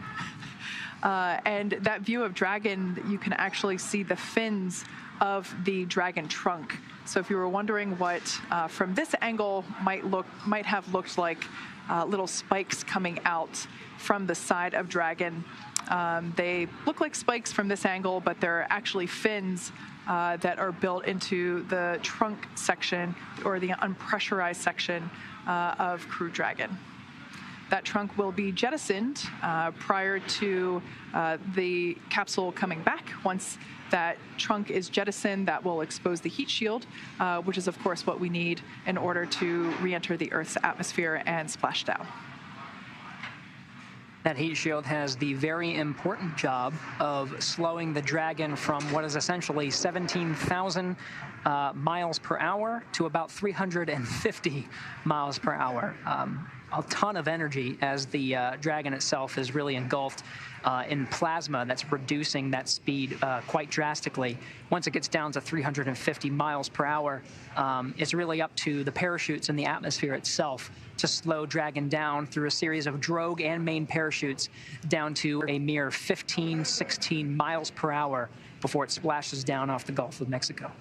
And that view of Dragon, you can actually see the fins of the Dragon trunk. So if you were wondering what from this angle might have looked like little spikes coming out from the side of Dragon, they look like spikes from this angle, but they're actually fins that are built into the trunk section, or the unpressurized section of Crew Dragon. That trunk will be jettisoned prior to the capsule coming back. Once that trunk is jettisoned, that will expose the heat shield, which is, of course, what we need in order to re-enter the Earth's atmosphere and splash down. That heat shield has the very important job of slowing the Dragon from what is essentially 17,000 miles per hour to about 350 miles per hour. A ton of energy as the Dragon itself is really engulfed in plasma that's reducing that speed quite drastically. Once it gets down to 350 miles per hour, it's really up to the parachutes in the atmosphere itself to slow Dragon down through a series of drogue and main parachutes down to a mere 15, 16 miles per hour before it splashes down off the Gulf of Mexico.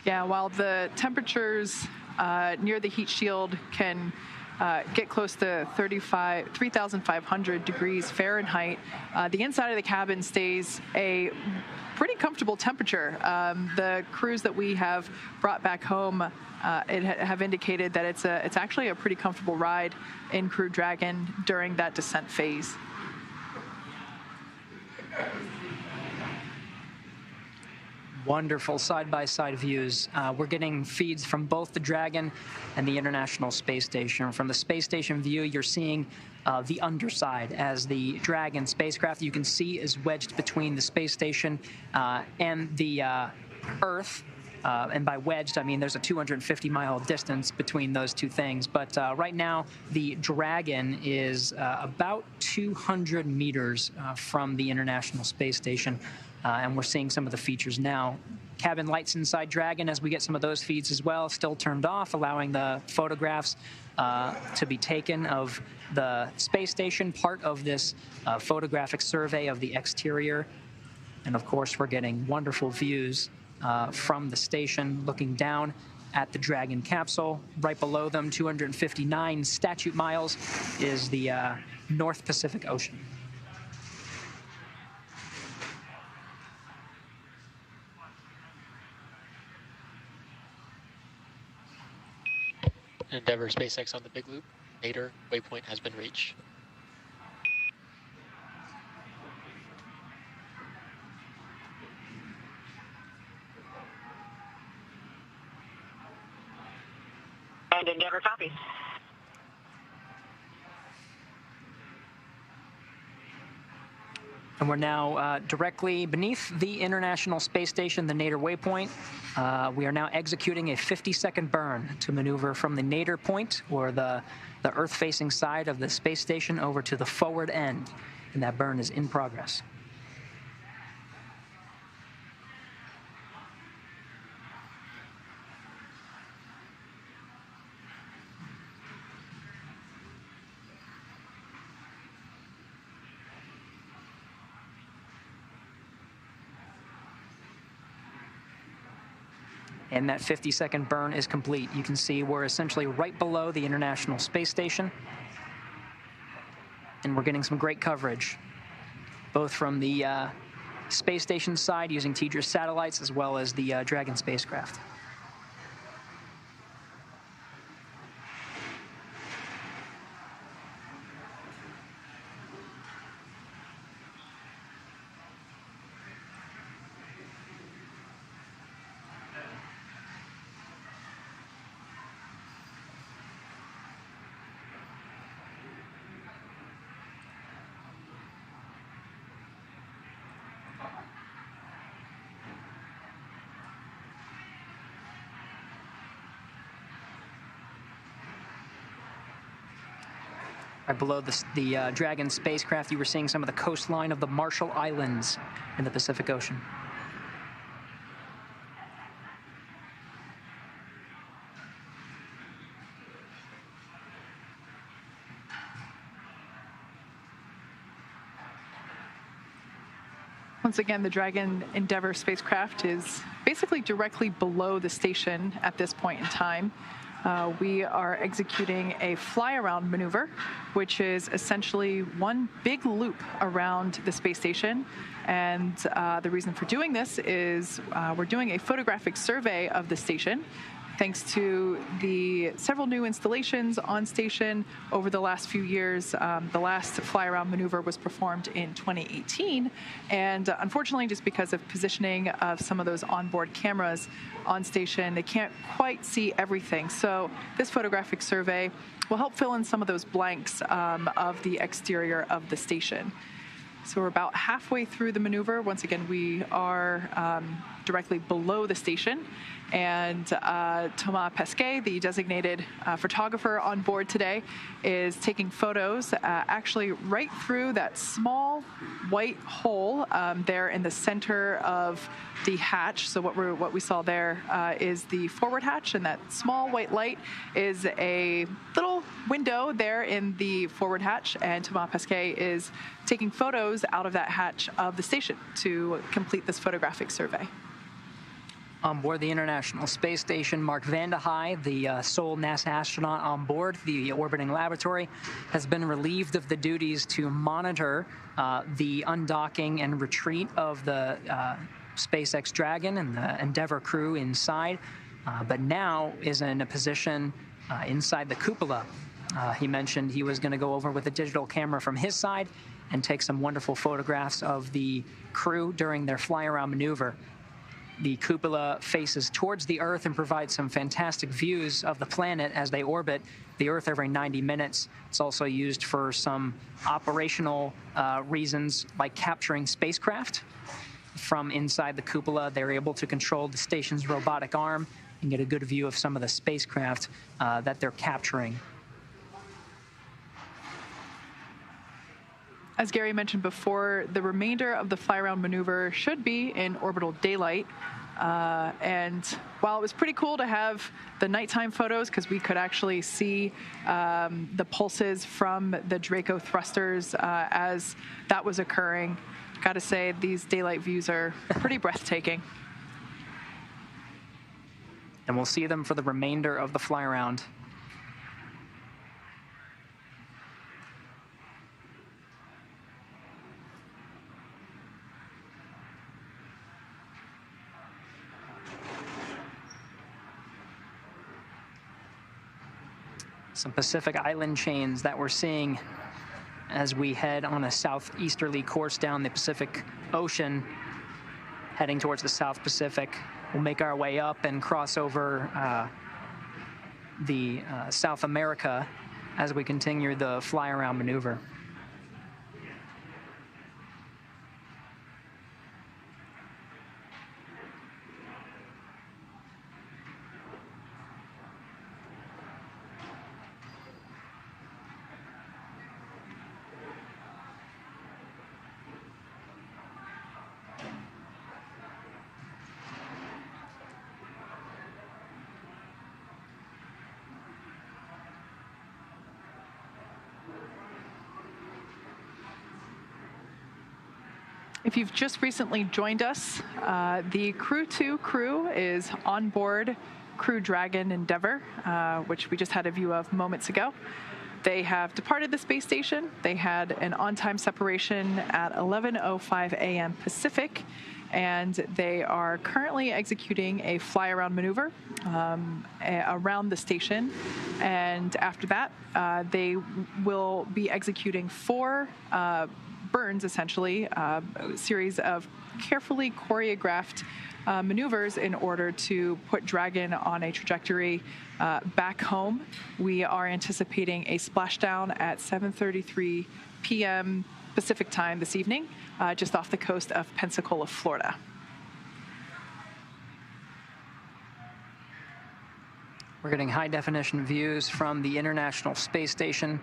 Yeah, while the temperatures near the heat shield can get close to 3,500 degrees Fahrenheit, the inside of the cabin stays a pretty comfortable temperature. The crews that we have brought back home have indicated that it's actually a pretty comfortable ride in Crew Dragon during that descent phase. Wonderful side-by-side views. We're getting feeds from both the Dragon and the International Space Station. From the Space Station view, you're seeing the underside as the Dragon spacecraft, you can see, is wedged between the space station and the Earth. And by wedged, I mean there's a 250-mile distance between those two things. But right now, the Dragon is about 200 meters from the International Space Station. And we're seeing some of the features now. Cabin lights inside Dragon, as we get some of those feeds as well, still turned off, allowing the photographs to be taken of the space station, part of this photographic survey of the exterior. And of course, we're getting wonderful views from the station, looking down at the Dragon capsule. Right below them, 259 statute miles, is the North Pacific Ocean. Endeavour SpaceX on the big loop. Nadir waypoint has been reached. And Endeavour copies. And we're now directly beneath the International Space Station, the Nadir waypoint. We are now executing a 50-second burn to maneuver from the Nadir point, or the Earth-facing side of the space station, over to the forward end. And that burn is in progress. And that 50-second burn is complete. You can see we're essentially right below the International Space Station. And we're getting some great coverage, both from the space station side using TDRS satellites, as well as the Dragon spacecraft. Right below the Dragon spacecraft, you were seeing some of the coastline of the Marshall Islands in the Pacific Ocean. Once again, the Dragon Endeavour spacecraft is basically directly below the station at this point in time. We are executing a fly-around maneuver, which is essentially one big loop around the space station. And the reason for doing this is we're doing a photographic survey of the station. thanks to the several new installations on station over the last few years. The last fly-around maneuver was performed in 2018, and unfortunately, just because of positioning of some of those onboard cameras on station, they can't quite see everything. So this photographic survey will help fill in some of those blanks of the exterior of the station. So we're about halfway through the maneuver. Once again, we are directly below the station. And Thomas Pesquet, the designated photographer on board today, is taking photos actually right through that small white hole there in the center of the hatch. So what we saw there is the forward hatch, and that small white light is a little window there in the forward hatch, and Thomas Pesquet is taking photos out of that hatch of the station to complete this photographic survey. On board the International Space Station, Mark Vande Hei, the sole NASA astronaut on board the orbiting laboratory, has been relieved of the duties to monitor the undocking and retreat of the SpaceX Dragon and the Endeavour crew inside, but now is in a position inside the cupola. He mentioned he was going to go over with a digital camera from his side and take some wonderful photographs of the crew during their fly-around maneuver. The cupola faces towards the Earth and provides some fantastic views of the planet as they orbit the Earth every 90 minutes. It's also used for some operational reasons, like capturing spacecraft. From inside the cupola, they're able to control the station's robotic arm and get a good view of some of the spacecraft that they're capturing. As Gary mentioned before, the remainder of the fly-around maneuver should be in orbital daylight. And while it was pretty cool to have the nighttime photos, because we could actually see the pulses from the Draco thrusters as that was occurring, got to say these daylight views are pretty breathtaking. And we'll see them for the remainder of the fly-around. Some Pacific Island chains that we're seeing as we head on a southeasterly course down the Pacific Ocean, heading towards the South Pacific. We'll make our way up and cross over the South America as we continue the fly-around maneuver. If you've just recently joined us, the Crew-2 crew is on board Crew Dragon Endeavour, which we just had a view of moments ago. They have departed the space station. They had an on-time separation at 11:05 a.m. Pacific, and they are currently executing a fly-around maneuver around the station. And after that, they will be executing 4 burns, essentially, a series of carefully choreographed maneuvers in order to put Dragon on a trajectory back home. We are anticipating a splashdown at 7:33 p.m. Pacific time this evening, just off the coast of Pensacola, Florida. We're getting high-definition views from the International Space Station.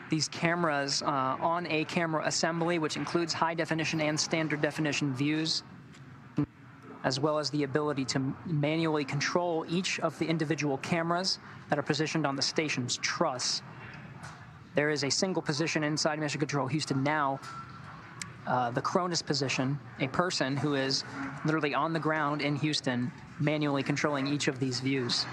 These cameras on a camera assembly, which includes high-definition and standard-definition views, as well as the ability to manually control each of the individual cameras that are positioned on the station's truss. There is a single position inside Mission Control Houston now, the Cronus position, a person who is literally on the ground in Houston, manually controlling each of these views.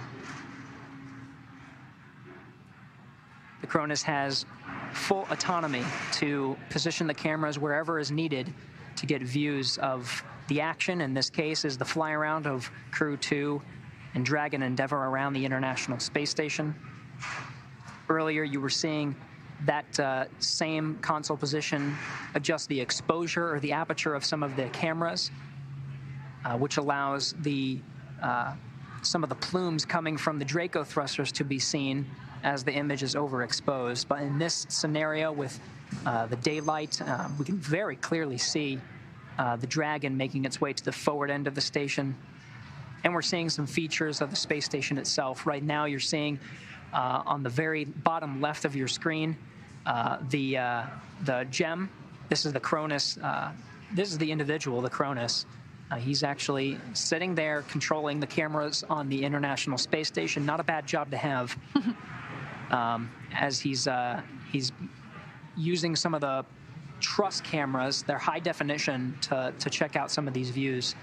The Cronus has full autonomy to position the cameras wherever is needed to get views of the action. In this case is the fly around of Crew-2 and Dragon Endeavour around the International Space Station. Earlier, you were seeing that same console position adjust the exposure or the aperture of some of the cameras, which allows some of the plumes coming from the Draco thrusters to be seen as the image is overexposed. But in this scenario with the daylight, we can very clearly see the Dragon making its way to the forward end of the station. And we're seeing some features of the space station itself. Right now, you're seeing on the very bottom left of your screen the gem. This is the Cronus. This is the individual, the Cronus. He's actually sitting there controlling the cameras on the International Space Station. Not a bad job to have, as he's using some of the truss cameras. They're high definition to check out some of these views.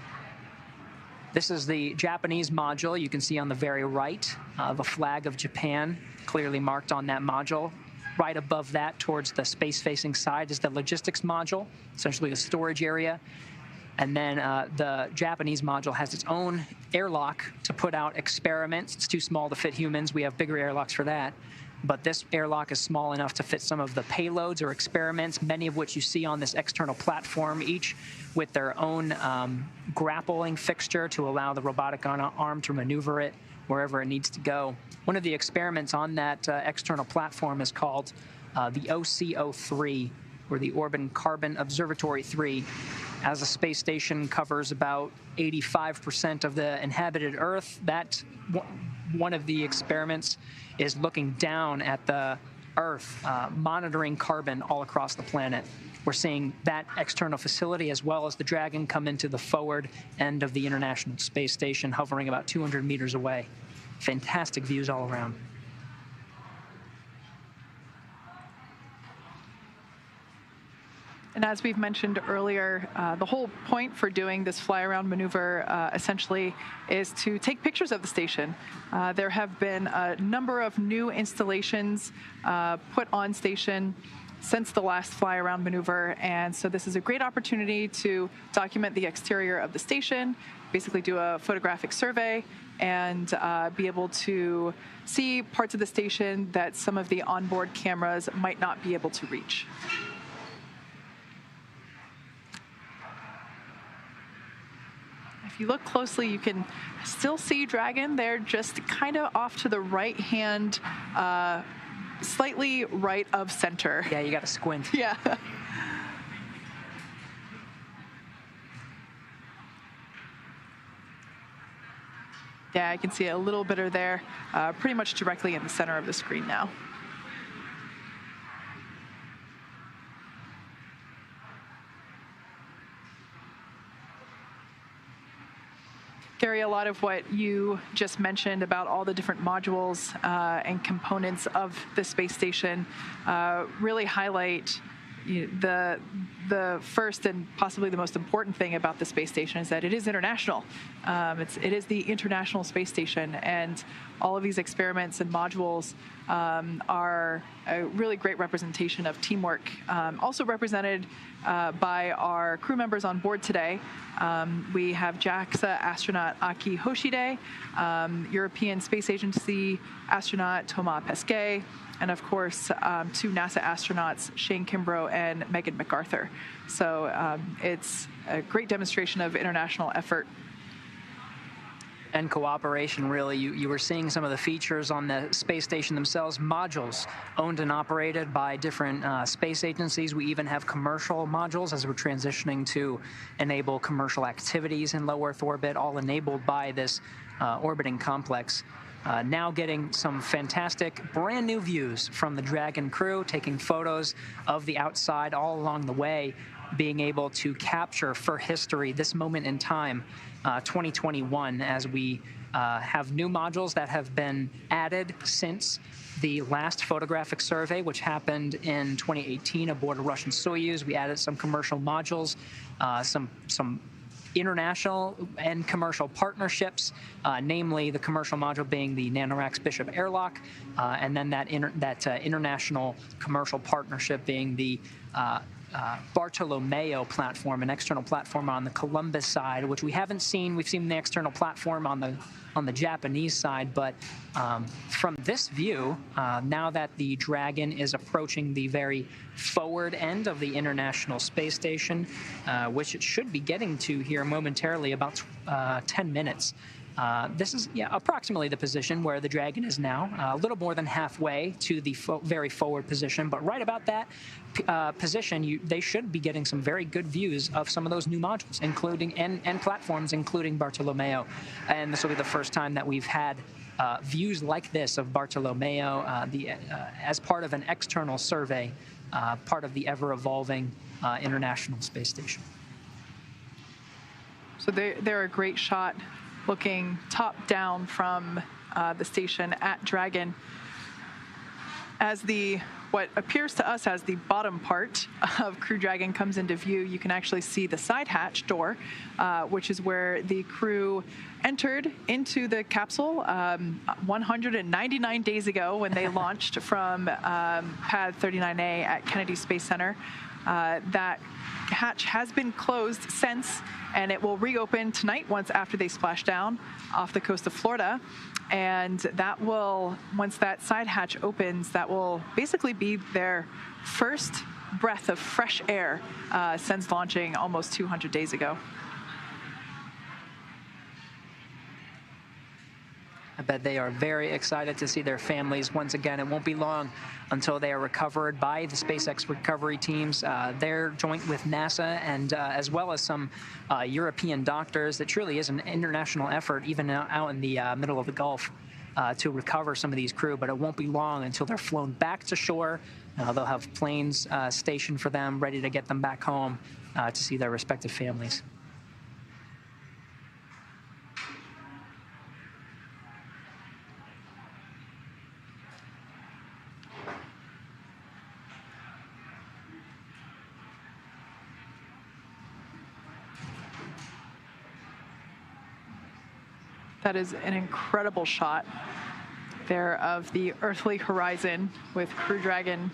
This is the Japanese module. You can see on the very right the flag of Japan clearly marked on that module. Right above that, towards the space-facing side, is the logistics module, essentially the storage area. And then the Japanese module has its own airlock to put out experiments. It's too small to fit humans. We have bigger airlocks for that. But this airlock is small enough to fit some of the payloads or experiments, many of which you see on this external platform, each with their own grappling fixture to allow the robotic arm to maneuver it wherever it needs to go. One of the experiments on that external platform is called the OCO3, or the Orbital Carbon Observatory 3. As the space station covers about 85% of the inhabited Earth, that one of the experiments is looking down at the Earth, monitoring carbon all across the planet. We're seeing that external facility as well as the Dragon come into the forward end of the International Space Station, hovering about 200 meters away. Fantastic views all around. And as we've mentioned earlier, the whole point for doing this fly-around maneuver essentially is to take pictures of the station. There have been a number of new installations put on station since the last fly-around maneuver, and so this is a great opportunity to document the exterior of the station, basically do a photographic survey, and be able to see parts of the station that some of the onboard cameras might not be able to reach. If you look closely, you can still see Dragon. They're just kind of off to the right hand, slightly right of center. Yeah, you got to squint. Yeah. Yeah, I can see a little bit of there, pretty much directly in the center of the screen now. Gary, a lot of what you just mentioned about all the different modules and components of the space station really highlight the first and possibly the most important thing about the space station is that it is international. It is the International Space Station, and all of these experiments and modules are a really great representation of teamwork. Also represented by our crew members on board today. We have JAXA astronaut Aki Hoshide, European Space Agency astronaut Thomas Pesquet, and of course, two NASA astronauts, Shane Kimbrough and Megan MacArthur. So it's a great demonstration of international effort. And cooperation, really. You were seeing some of the features on the space station themselves, modules owned and operated by different space agencies. We even have commercial modules as we're transitioning to enable commercial activities in low Earth orbit, all enabled by this orbiting complex. Now getting some fantastic brand new views from the Dragon crew, taking photos of the outside all along the way, being able to capture for history this moment in time, 2021, as we have new modules that have been added since the last photographic survey, which happened in 2018 aboard a Russian Soyuz. We added some commercial modules, some international and commercial partnerships, namely the commercial module being the Nanoracks Bishop airlock, and then that international commercial partnership being the Bartolomeo platform, an external platform on the Columbus side, which we haven't seen. We've seen the external platform on the Japanese side, but from this view, now that the Dragon is approaching the very forward end of the International Space Station, which it should be getting to here momentarily, about 10 minutes. This is approximately the position where the Dragon is now, a little more than halfway to the very forward position, but right about that position, they should be getting some very good views of some of those new modules, including and platforms, including Bartolomeo. And this will be the first time that we've had views like this of Bartolomeo as part of an external survey, part of the ever-evolving International Space Station. So they're a great shot looking top down from the station at Dragon. As what appears to us as the bottom part of Crew Dragon comes into view, you can actually see the side hatch door, which is where the crew entered into the capsule 199 days ago when they launched from Pad 39A at Kennedy Space Center. That hatch has been closed since, and it will reopen tonight after they splash down off the coast of Florida. And that will, once that side hatch opens, that will basically be their first breath of fresh air since launching almost 200 days ago. I bet they are very excited to see their families once again. It won't be long until they are recovered by the SpaceX recovery teams. They're joint with NASA and as well as some European doctors. It truly is an international effort, even out in the middle of the Gulf, to recover some of these crew. But it won't be long until they're flown back to shore. They'll have planes stationed for them, ready to get them back home to see their respective families. That is an incredible shot there of the earthly horizon with Crew Dragon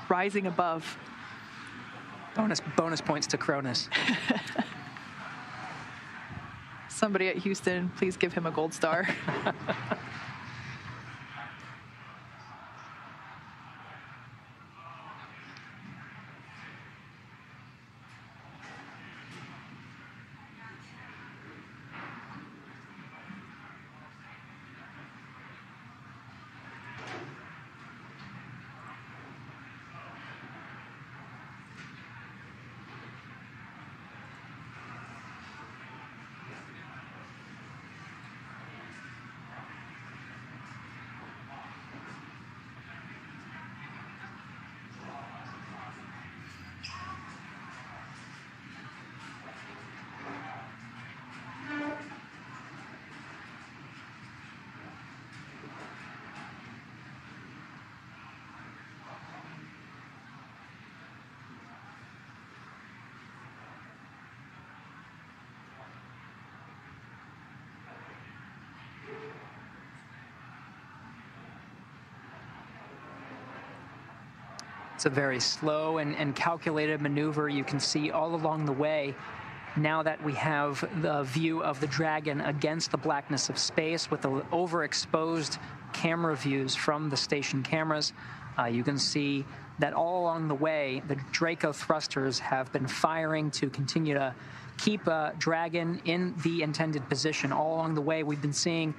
rising above. Bonus points to Cronus. Somebody at Houston, please give him a gold star. It's a very slow and calculated maneuver. You can see all along the way, now that we have the view of the Dragon against the blackness of space with the overexposed camera views from the station cameras, you can see that all along the way, the Draco thrusters have been firing to continue to keep Dragon in the intended position. All along the way, we've been seeing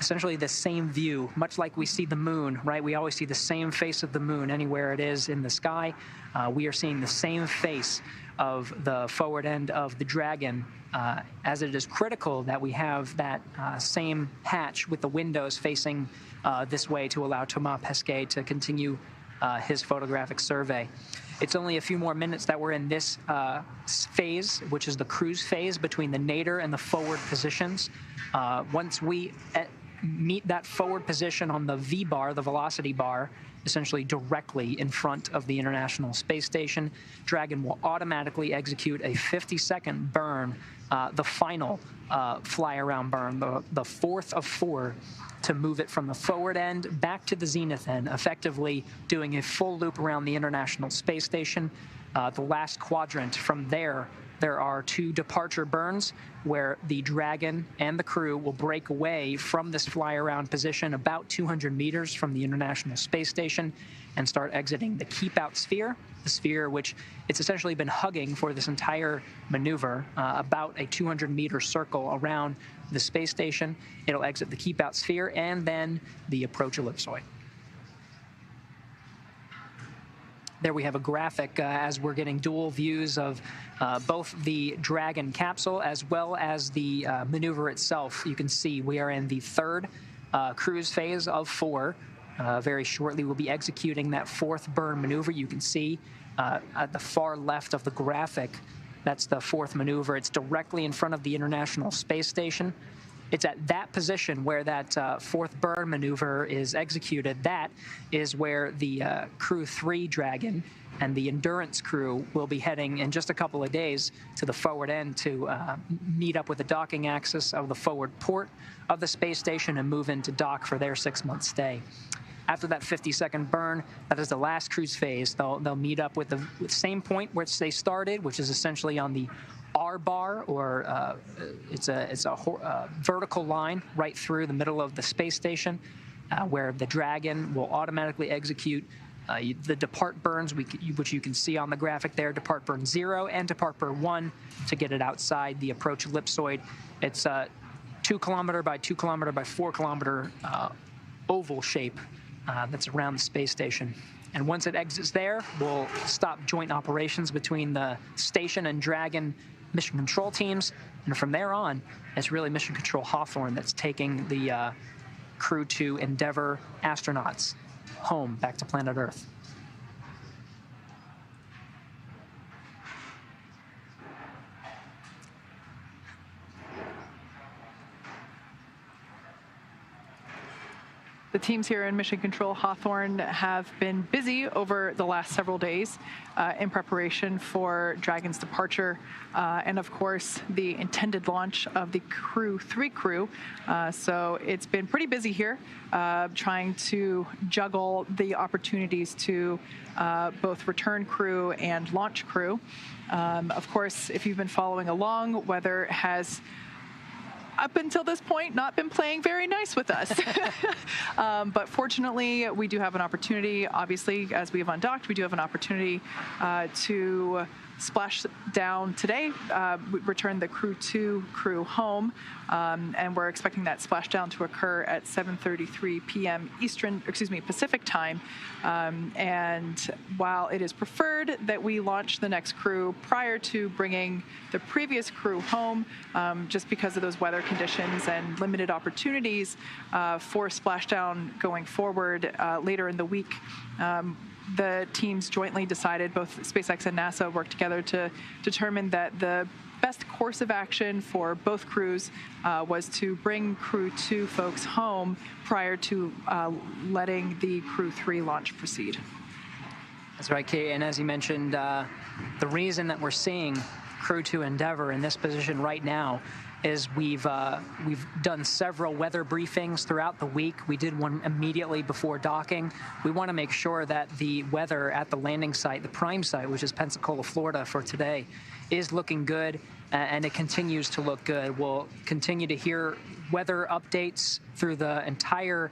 essentially the same view, much like we see the moon, right? We always see the same face of the moon anywhere it is in the sky. We are seeing the same face of the forward end of the Dragon, as it is critical that we have that same hatch with the windows facing this way to allow Thomas Pesquet to continue his photographic survey. It's only a few more minutes that we're in this phase, which is the cruise phase between the nadir and the forward positions. Once we meet that forward position on the V bar, the velocity bar, essentially directly in front of the International Space Station, Dragon will automatically execute a 50-second burn, the final fly-around burn, the fourth of 4, to move it from the forward end back to the zenith end, effectively doing a full loop around the International Space Station. the last quadrant. From there are 2 departure burns where the Dragon and the crew will break away from this fly-around position about 200 meters from the International Space Station and start exiting the keep-out sphere, the sphere which it's essentially been hugging for this entire maneuver, about a 200-meter circle around the space station. It'll exit the keep-out sphere and then the approach ellipsoid. There we have a graphic as we're getting dual views of both the Dragon capsule as well as the maneuver itself. You can see we are in the 3rd cruise phase of 4. Very shortly, we'll be executing that 4th burn maneuver. You can see at the far left of the graphic, that's the 4th maneuver. It's directly in front of the International Space Station. It's at that position where that 4th burn maneuver is executed. That is where the Crew-3 Dragon and the Endurance crew will be heading in just a couple of days to the forward end to meet up with the docking axis of the forward port of the space station and move into dock for their 6-month stay. After that 50-second burn, that is the last cruise phase. They'll meet up with the same point which they started, which is essentially on the R bar, or it's a vertical line right through the middle of the space station, where the Dragon will automatically execute the depart burns, which you can see on the graphic there, depart burn 0 and depart burn 1 to get it outside the approach ellipsoid. It's a 2 kilometer by 2 kilometer by 4 kilometer oval shape that's around the space station. And once it exits there, we'll stop joint operations between the station and Dragon mission control teams. And from there on, it's really Mission Control Hawthorne that's taking the Crew-2 Endeavour astronauts home back to planet Earth. The teams here in Mission Control Hawthorne have been busy over the last several days in preparation for Dragon's departure and, of course, the intended launch of the Crew-3 crew. So it's been pretty busy here trying to juggle the opportunities to both return crew and launch crew. Of course, if you've been following along, weather has up until this point not been playing very nice with us. But fortunately, we do have an opportunity. Obviously, as we have undocked, we do have an opportunity to splash down today, return the Crew-2 crew home, and we're expecting that splashdown to occur at 7:33 p.m. Pacific time. And while it is preferred that we launch the next crew prior to bringing the previous crew home, just because of those weather conditions and limited opportunities for splashdown going forward later in the week, the teams jointly decided, both SpaceX and NASA worked together to determine that the best course of action for both crews was to bring Crew-2 folks home prior to letting the Crew-3 launch proceed. That's right, Kate. And as you mentioned, the reason that we're seeing Crew-2 Endeavour in this position right now is we've done several weather briefings throughout the week. We did one immediately before docking. We want to make sure that the weather at the landing site, the prime site, which is Pensacola, Florida, for today, is looking good, and it continues to look good. We'll continue to hear weather updates through the entire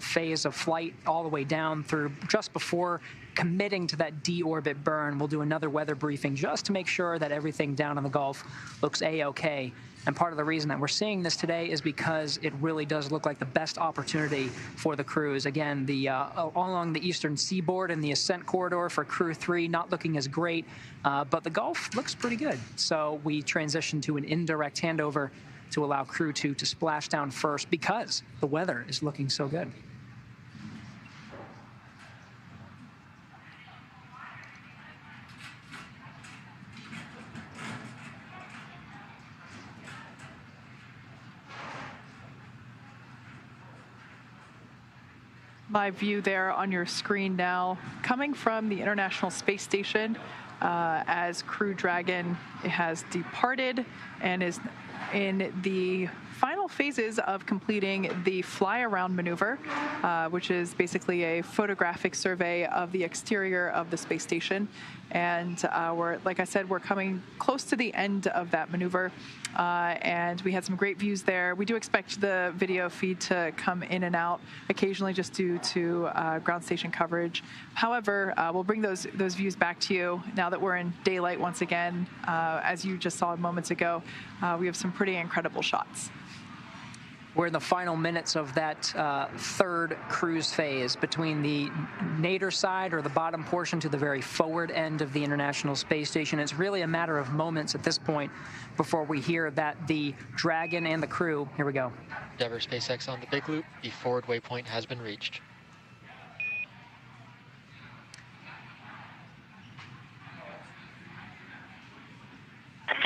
phase of flight, all the way down through just before committing to that deorbit burn. We'll do another weather briefing just to make sure that everything down in the Gulf looks A-OK. And part of the reason that we're seeing this today is because it really does look like the best opportunity for the crews. Again, all along the eastern seaboard and the ascent corridor for Crew-3 not looking as great, but the Gulf looks pretty good. So we transition to an indirect handover to allow Crew-2 to splash down first because the weather is looking so good. Live view there on your screen now, coming from the International Space Station as Crew Dragon has departed and is in the final phases of completing the fly-around maneuver, which is basically a photographic survey of the exterior of the space station. And like I said, we're coming close to the end of that maneuver, and we had some great views there. We do expect the video feed to come in and out occasionally just due to ground station coverage. However, we'll bring those views back to you now that we're in daylight once again. As you just saw moments ago, we have some pretty incredible shots. We're in the final minutes of that third cruise phase between the nadir side, or the bottom portion, to the very forward end of the International Space Station. It's really a matter of moments at this point before we hear that the Dragon and the Crew, here we go. Endeavour SpaceX on the big loop. The forward waypoint has been reached.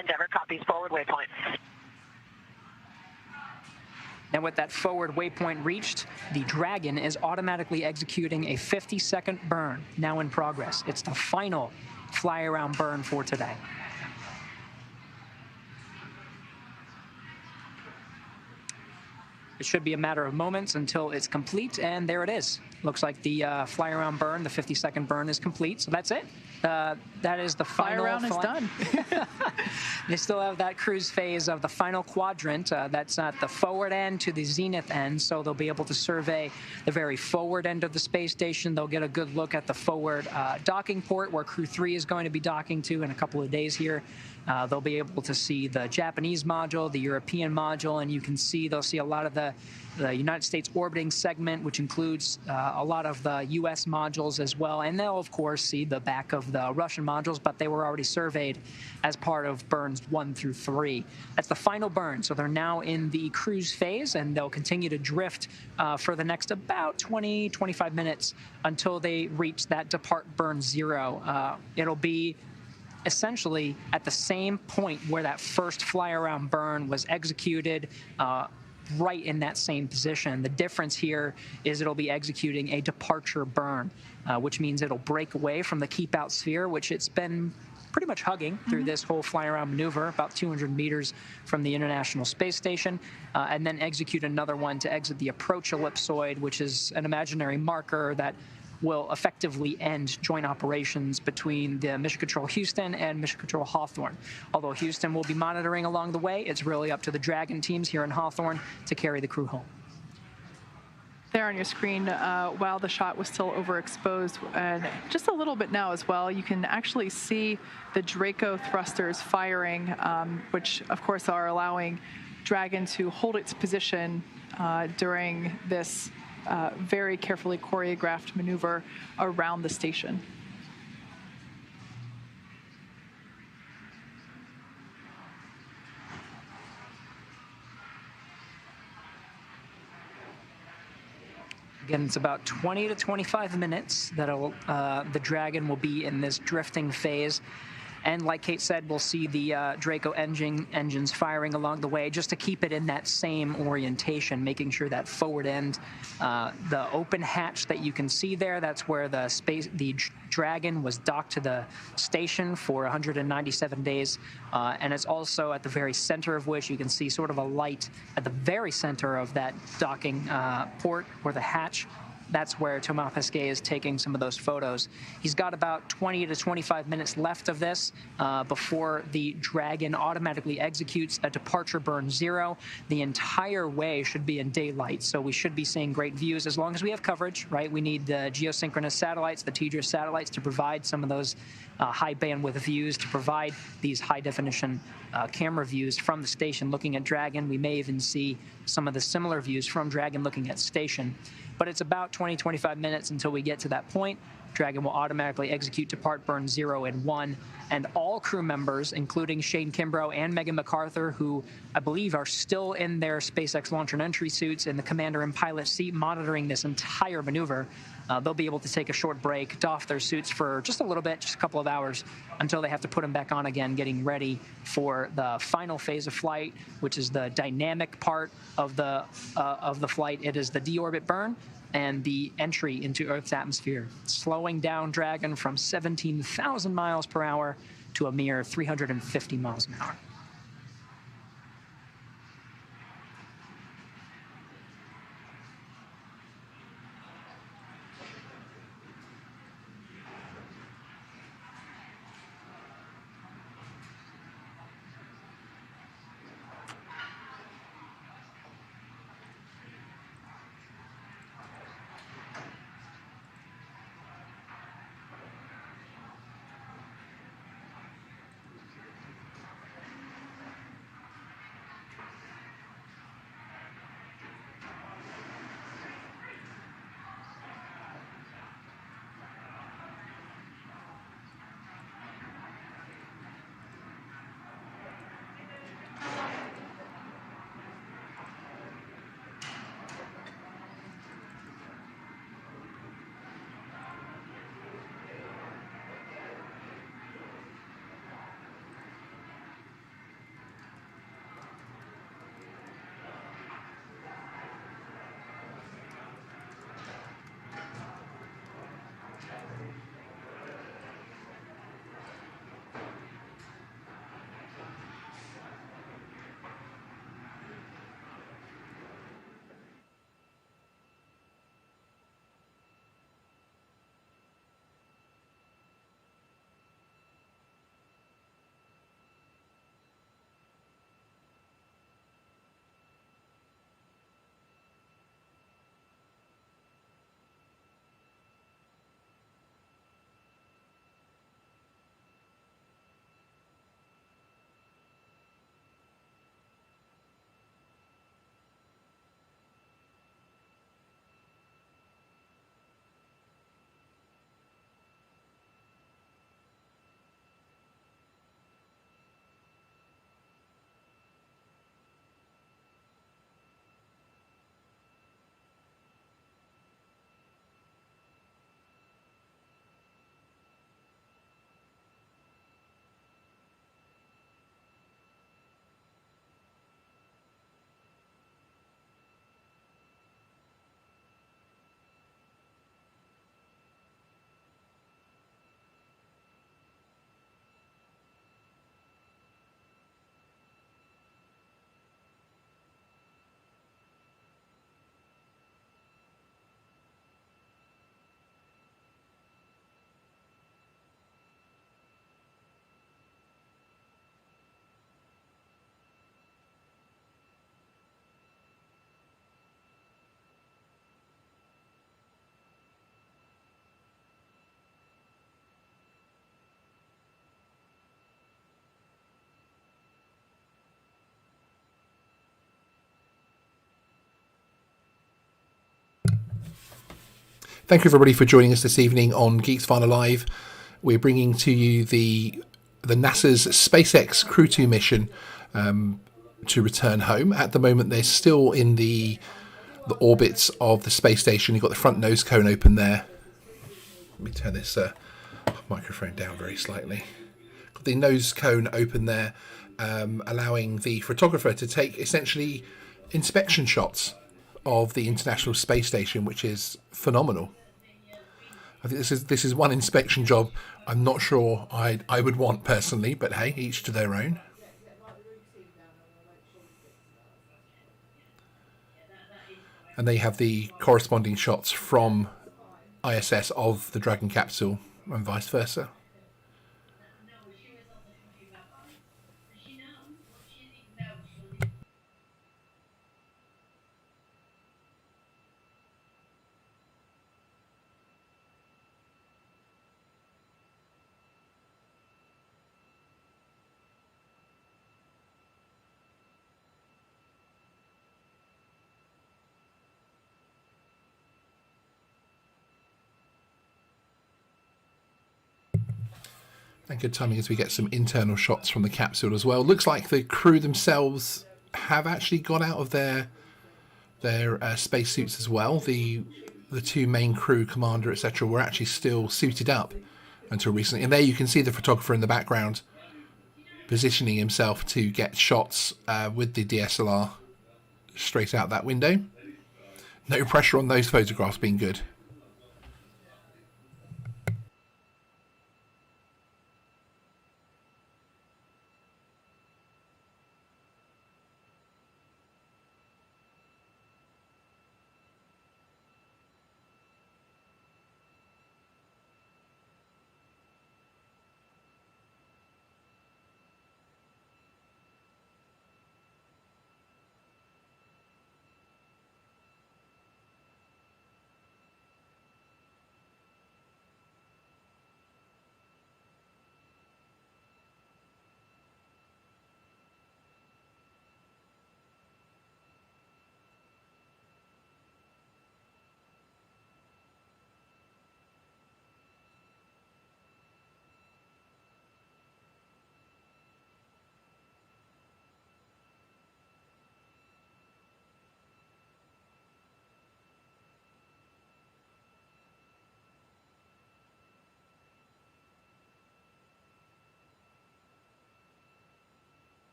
Endeavour copies forward waypoint. Now, with that forward waypoint reached, the Dragon is automatically executing a 50-second burn, now in progress. It's the final fly-around burn for today. It should be a matter of moments until it's complete, and there it is. Looks like the fly-around burn, the 50-second burn, is complete, so that's it. That is the final. Fly-around is done. They still have that cruise phase of the final quadrant. That's at the forward end to the zenith end, so they'll be able to survey the very forward end of the space station. They'll get a good look at the forward docking port, where Crew-2 is going to be docking to in a couple of days here. They'll be able to see the Japanese module, the European module, and they'll see a lot of the United States orbiting segment, which includes a lot of the U.S. modules as well. And they'll, of course, see the back of the Russian modules, but they were already surveyed as part of burns 1 through 3. That's the final burn. So they're now in the cruise phase, and they'll continue to drift for the next about 20-25 minutes until they reach that depart burn 0. It'll be essentially at the same point where that first fly-around burn was executed, right in that same position. The difference here is it'll be executing a departure burn, which means it'll break away from the keep-out sphere, which it's been pretty much hugging through this whole fly-around maneuver, about 200 meters from the International Space Station, and then execute another one to exit the approach ellipsoid, which is an imaginary marker that will effectively end joint operations between the Mission Control Houston and Mission Control Hawthorne. Although Houston will be monitoring along the way, it's really up to the Dragon teams here in Hawthorne to carry the crew home. There on your screen, while the shot was still overexposed, and just a little bit now as well, you can actually see the Draco thrusters firing, which of course are allowing Dragon to hold its position during this very carefully choreographed maneuver around the station. Again, it's about 20 to 25 minutes that the Dragon will be in this drifting phase. And like Kate said, we'll see the Draco engines firing along the way just to keep it in that same orientation, making sure that forward end, the open hatch that you can see there, that's where the Dragon was docked to the station for 197 days. And it's also at the very center of which you can see sort of a light at the very center of that docking port, or the hatch. That's where Thomas Pesquet is taking some of those photos. He's got about 20 to 25 minutes left of this before the Dragon automatically executes a departure burn 0. The entire way should be in daylight, so we should be seeing great views as long as we have coverage, right? We need the geosynchronous satellites, the TDRS satellites, to provide some of those high bandwidth views, to provide these high definition camera views from the station looking at Dragon. We may even see some of the similar views from Dragon looking at station. But it's about 20-25 minutes until we get to that point. Dragon will automatically execute depart burn 0 and 1, and all crew members, including Shane Kimbrough and Megan MacArthur, who I believe are still in their SpaceX launch and entry suits in the commander and pilot seat monitoring this entire maneuver, they'll be able to take a short break, doff their suits for just a little bit, just a couple of hours, until they have to put them back on again, getting ready for the final phase of flight, which is the dynamic part of the flight. It is the deorbit burn and the entry into Earth's atmosphere, slowing down Dragon from 17,000 miles per hour to a mere 350 miles an hour. Thank you everybody for joining us this evening on Geeks File Live. We're bringing to you the NASA's SpaceX Crew-2 mission to return home. At the moment, they're still in the orbits of the space station. You've got the front nose cone open there. Let me turn this microphone down very slightly. Got the nose cone open there, allowing the photographer to take essentially inspection shots of the International Space Station, which is phenomenal. I think this is one inspection job I'm not sure I would want personally, but hey, each to their own. And they have the corresponding shots from ISS of the Dragon capsule and vice versa. And good timing as we get some internal shots from the capsule as well. Looks like the crew themselves have actually got out of their spacesuits as well. The two main crew, commander, etc., were actually still suited up until recently. And there you can see the photographer in the background positioning himself to get shots with the DSLR straight out that window. No pressure on those photographs being good.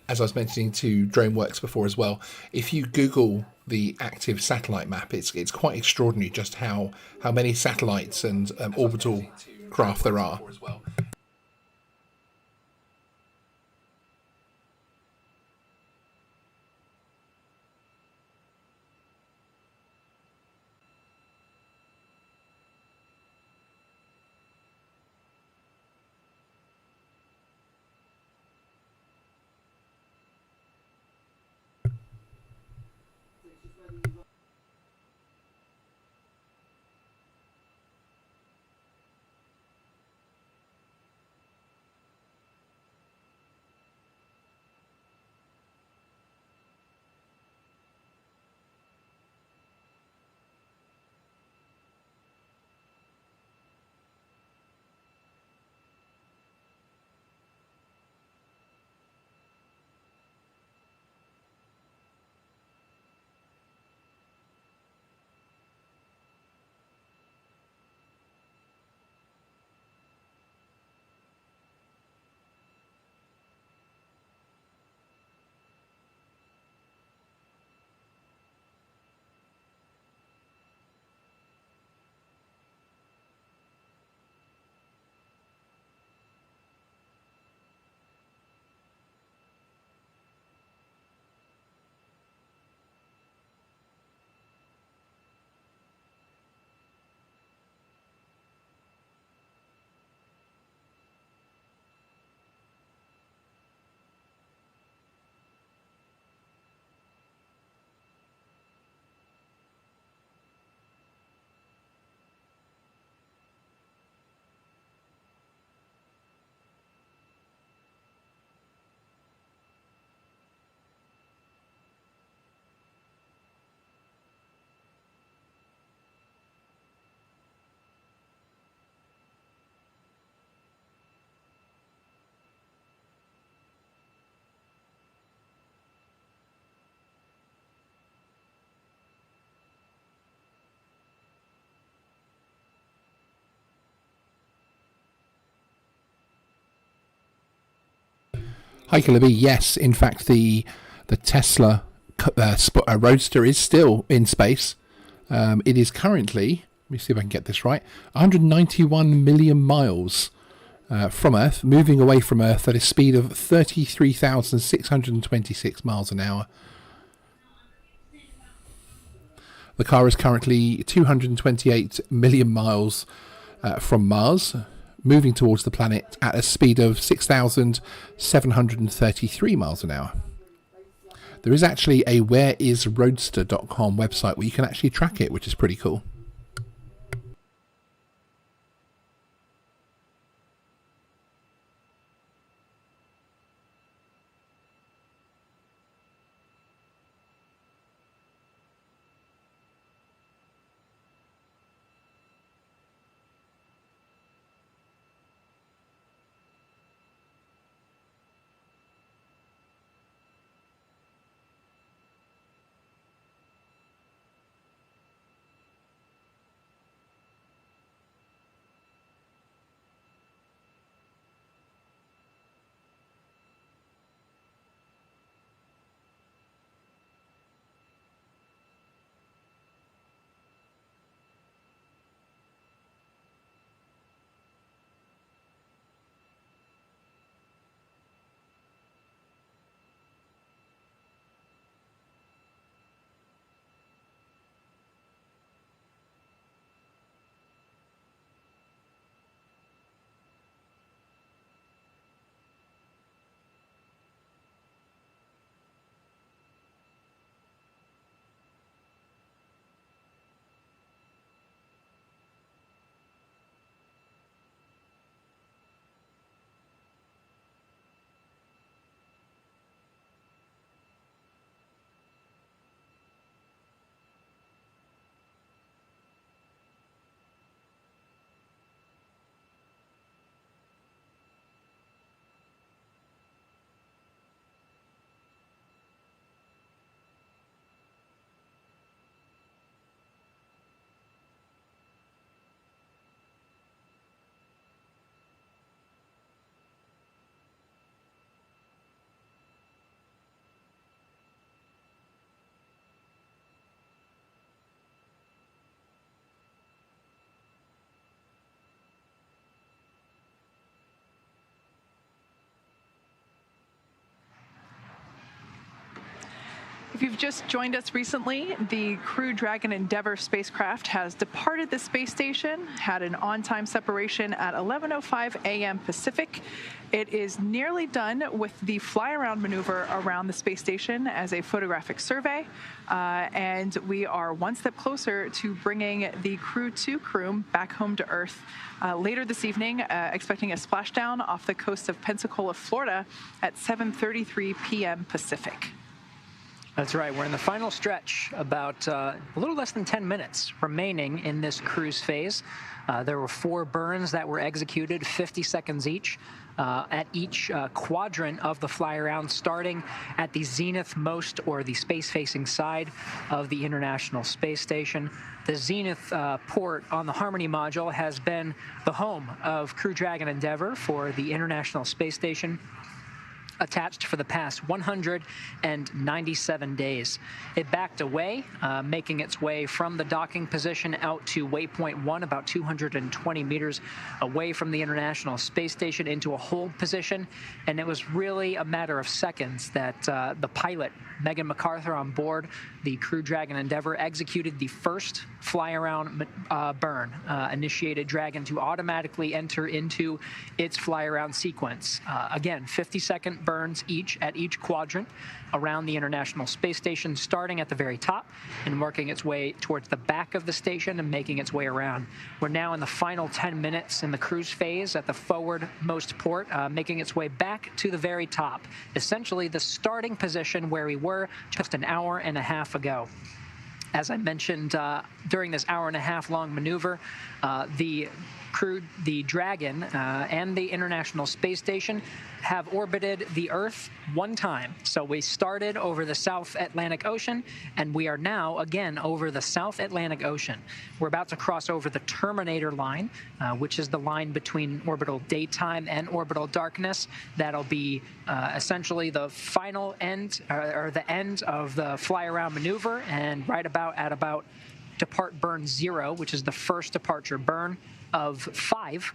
As I was mentioning to DroneWorks before as well, if you Google the active satellite map, it's quite extraordinary just how many satellites and orbital craft there are. Hi, Killer. Yes, in fact, the Tesla Roadster is still in space. It is currently, let me see if I can get this right, 191 million miles from Earth, moving away from Earth at a speed of 33,626 miles an hour. The car is currently 228 million miles from Mars, moving towards the planet at a speed of 6,733 miles an hour. There is actually a whereisroadster.com website where you can actually track it, which is pretty cool. If you've just joined us recently, the Crew Dragon Endeavour spacecraft has departed the space station, had an on-time separation at 11:05 a.m. Pacific. It is nearly done with the fly-around maneuver around the space station as a photographic survey, and we are one step closer to bringing the Crew-2 crew back home to Earth later this evening, expecting a splashdown off the coast of Pensacola, Florida at 7:33 p.m. Pacific. That's right. We're in the final stretch, about a little less than 10 minutes remaining in this cruise phase. There were 4 burns that were executed, 50 seconds each, at each quadrant of the fly-around, starting at the zenith-most, or the space-facing side of the International Space Station. The zenith port on the Harmony module has been the home of Crew Dragon Endeavour for the International Space Station, attached for the past 197 days. It backed away, making its way from the docking position out to waypoint 1, about 220 meters away from the International Space Station, into a hold position. And it was really a matter of seconds that the pilot, Megan MacArthur, on board the Crew Dragon Endeavour, executed the first fly-around burn, initiated Dragon to automatically enter into its fly-around sequence. Again, 50-second burns each at each quadrant around the International Space Station, starting at the very top and working its way towards the back of the station and making its way around. We're now in the final 10 minutes in the cruise phase at the forward-most port, making its way back to the very top, essentially the starting position where we were just an hour and a half ago. As I mentioned, during this hour-and-a-half-long maneuver, the Dragon and the International Space Station have orbited the Earth one time. So we started over the South Atlantic Ocean, and we are now, again, over the South Atlantic Ocean. We're about to cross over the Terminator line, which is the line between orbital daytime and orbital darkness. That'll be essentially the final end, or the end of the fly-around maneuver, and right about at about depart burn 0, which is the first departure burn of 5.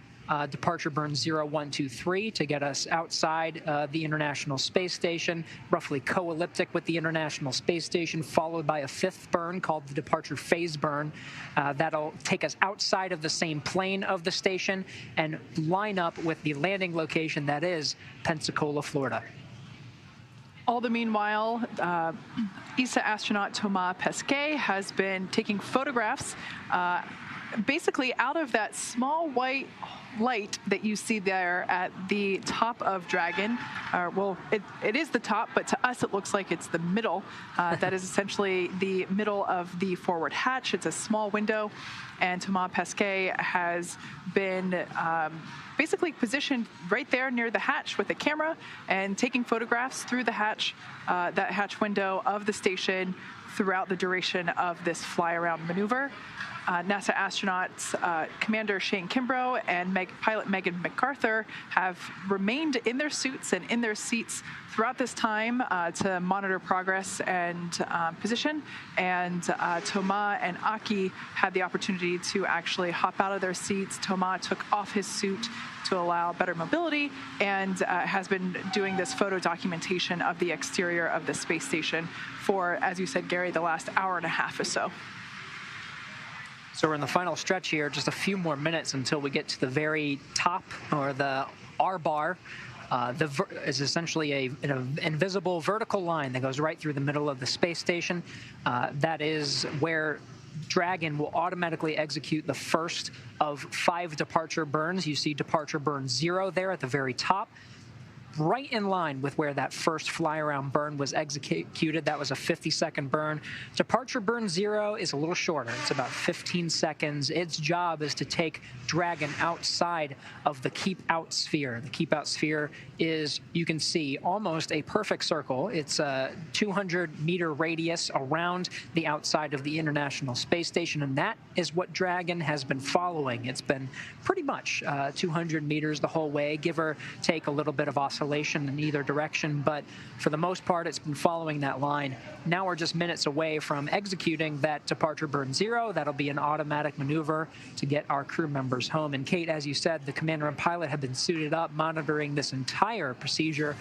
Departure burn 0, 1, 2, 3 to get us outside the International Space Station, roughly co-elliptic with the International Space Station, followed by a 5th burn called the departure phase burn. That'll take us outside of the same plane of the station and line up with the landing location that is Pensacola, Florida. All the meanwhile, ESA astronaut Thomas Pesquet has been taking photographs basically out of that small white light that you see there at the top of Dragon. Well, it is the top, but to us it looks like it's the middle. That is essentially the middle of the forward hatch. It's a small window, and Thomas Pesquet has been basically positioned right there near the hatch with a camera and taking photographs through the hatch, that hatch window of the station throughout the duration of this fly-around maneuver. NASA astronauts Commander Shane Kimbrough and pilot Megan MacArthur have remained in their suits and in their seats throughout this time to monitor progress and position. And Thomas and Aki had the opportunity to actually hop out of their seats. Thomas took off his suit to allow better mobility and has been doing this photo documentation of the exterior of the space station for, as you said, Gary, the last hour and a half or so. So we're in the final stretch here, just a few more minutes until we get to the very top, or the R-bar. Is essentially an invisible vertical line that goes right through the middle of the space station. That is where Dragon will automatically execute the first of 5 departure burns. You see departure burn 0 there at the very top, right in line with where that first fly-around burn was executed. That was a 50-second burn. Departure burn 0 is a little shorter. It's about 15 seconds. Its job is to take Dragon outside of the keep-out sphere. The keep-out sphere is, you can see, almost a perfect circle. It's a 200-meter radius around the outside of the International Space Station, and that is what Dragon has been following. It's been pretty much 200 meters the whole way, give or take a little bit of oscillation in either direction, but for the most part it's been following that line. Now we're just minutes away from executing that departure burn 0. That'll be an automatic maneuver to get our crew members home. And Kate, as you said, the commander and pilot have been suited up, monitoring this entire procedure,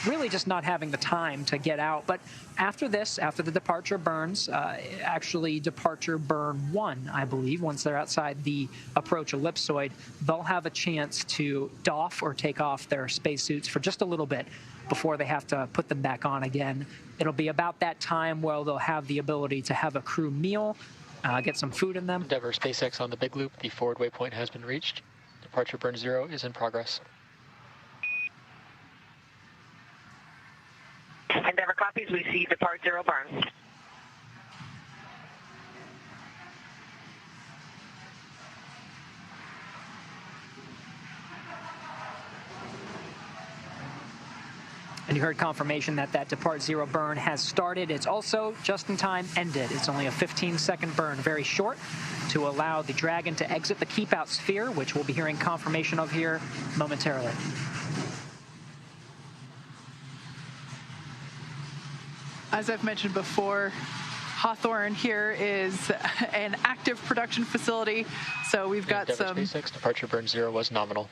really just not having the time to get out. But after this, after the departure burns, actually departure burn 1, I believe, once they're outside the approach ellipsoid, they'll have a chance to doff or take off their spacesuits for just a little bit before they have to put them back on again. It'll be about that time where they'll have the ability to have a crew meal, get some food in them. Endeavour SpaceX on the big loop. The forward waypoint has been reached. Departure burn 0 is in progress. Endeavour copies. We see depart 0 burn. And you heard confirmation that that depart 0 burn has started. It's also just in time ended. It's only a 15-second burn, very short, to allow the Dragon to exit the keep-out sphere, which we'll be hearing confirmation of here momentarily. As I've mentioned before, Hawthorne here is an active production facility, so we've got some... SpaceX departure burn 0 was nominal.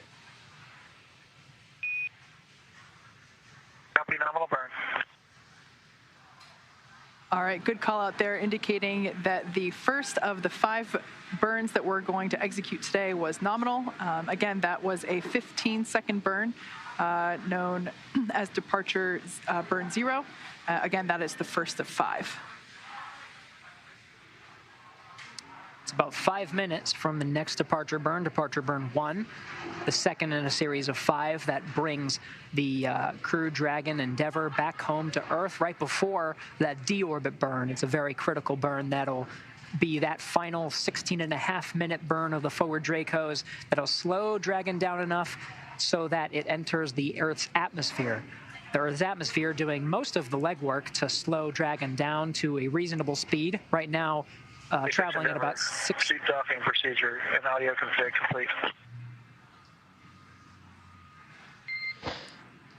Copy, nominal burn. All right, good call out there, indicating that the first of the 5 burns that we're going to execute today was nominal. Again, that was a 15-second burn, known as departure burn 0. Again, that is the first of 5. It's about 5 minutes from the next departure burn 1, the second in a series of 5 that brings the Crew Dragon Endeavour back home to Earth right before that deorbit burn. It's a very critical burn that'll be that final 16.5-minute burn of the forward Dracos that'll slow Dragon down enough so that it enters the Earth's atmosphere. The Earth's atmosphere doing most of the legwork to slow Dragon down to a reasonable speed. Right now, traveling at about 6... Seat docking procedure and audio config complete.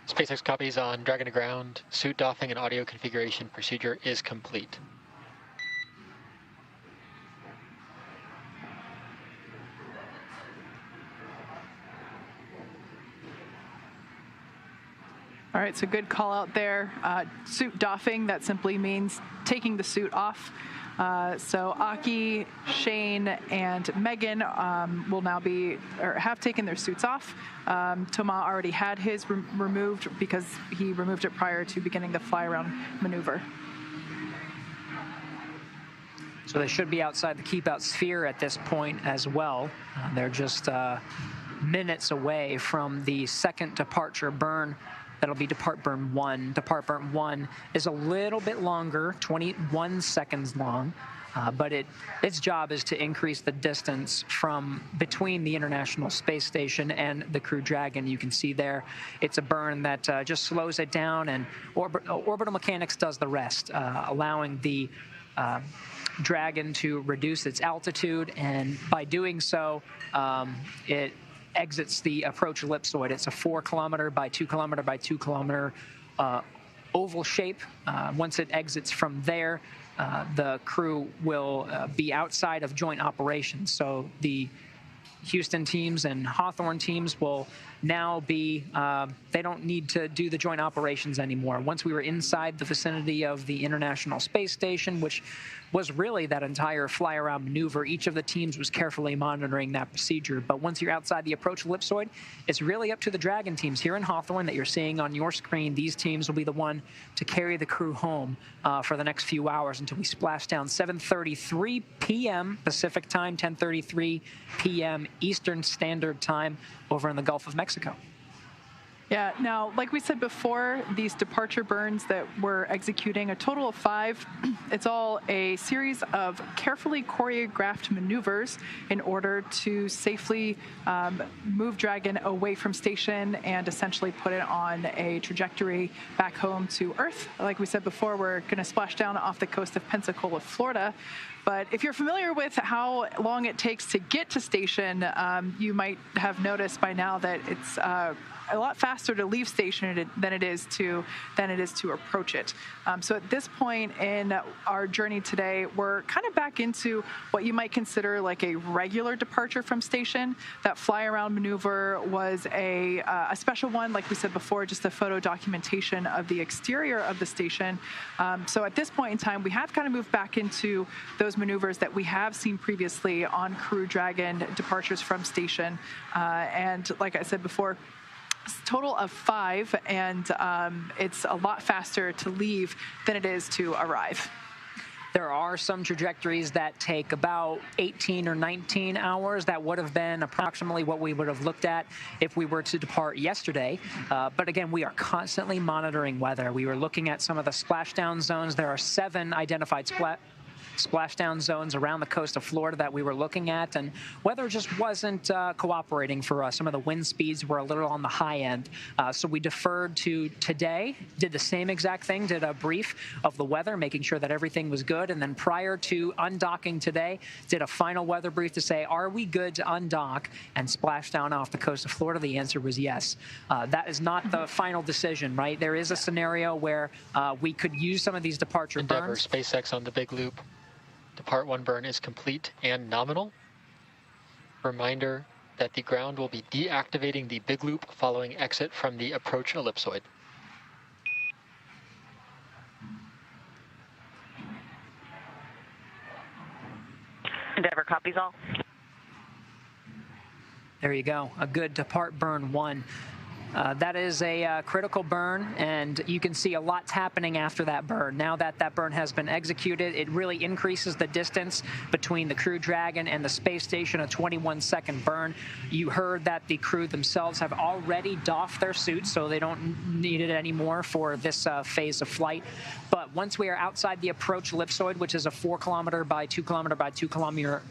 SpaceX copies on Dragon to ground. Suit doffing and audio configuration procedure is complete. All right, so good call out there. Suit doffing, that simply means taking the suit off. So Aki, Shane, and Megan will now be, or have taken their suits off. Thomas already had his removed because he removed it prior to beginning the fly-around maneuver. So they should be outside the keep-out sphere at this point as well. They're just minutes away from the second departure burn. That'll be Depart Burn 1. Depart Burn 1 is a little bit longer, 21 seconds long, but its job is to increase the distance from between the International Space Station and the Crew Dragon. You can see there, it's a burn that just slows it down, and orbital mechanics does the rest, allowing the Dragon to reduce its altitude, and by doing so, it exits the approach ellipsoid. It's a 4 kilometer by 2 kilometer by 2 kilometer oval shape. Once it exits from there, the crew will be outside of joint operations. So the Houston teams and Hawthorne teams will now be, they don't need to do the joint operations anymore. Once we were inside the vicinity of the International Space Station, which was really that entire fly-around maneuver, each of the teams was carefully monitoring that procedure. But once you're outside the approach ellipsoid, it's really up to the Dragon teams here in Hawthorne that you're seeing on your screen. These teams will be the one to carry the crew home for the next few hours until we splash down 7:33 p.m. Pacific time, 10:33 p.m. Eastern Standard Time over in the Gulf of Mexico. Yeah, now, like we said before, these departure burns that we're executing, a total of 5, it's all a series of carefully choreographed maneuvers in order to safely move Dragon away from station and essentially put it on a trajectory back home to Earth. Like we said before, we're going to splash down off the coast of Pensacola, Florida. But if you're familiar with how long it takes to get to station, you might have noticed by now that it's a lot faster to leave station than it is to approach it. So at this point in our journey today, we're kind of back into what you might consider like a regular departure from station. That fly-around maneuver was a special one, like we said before, just a photo documentation of the exterior of the station. So at this point in time, we have kind of moved back into those maneuvers that we have seen previously on Crew Dragon departures from station. And like I said before, total of 5, and it's a lot faster to leave than it is to arrive. There are some trajectories that take about 18 or 19 hours. That would have been approximately what we would have looked at if we were to depart yesterday. But again, we are constantly monitoring weather. We were looking at some of the splashdown zones. There are 7 identified splashdown zones around the coast of Florida that we were looking at, and weather just wasn't cooperating for us. Some of the wind speeds were a little on the high end, so we deferred to today, did the same exact thing, did a brief of the weather, making sure that everything was good, and then prior to undocking today, did a final weather brief to say, are we good to undock and splash down off the coast of Florida? The answer was yes. That is not the final decision, right? There is a scenario where we could use some of these departure burns. SpaceX on the big loop. Depart 1 burn is complete and nominal. Reminder that the ground will be deactivating the big loop following exit from the approach ellipsoid. Endeavour copies all. There you go, a good Depart Burn 1. That is a critical burn, and you can see a lot's happening after that burn. Now that that burn has been executed, it really increases the distance between the Crew Dragon and the space station, a 21-second burn. You heard that the crew themselves have already doffed their suits, so they don't need it anymore for this phase of flight. But once we are outside the approach ellipsoid, which is a 4-kilometer by 2-kilometer by 2-kilometer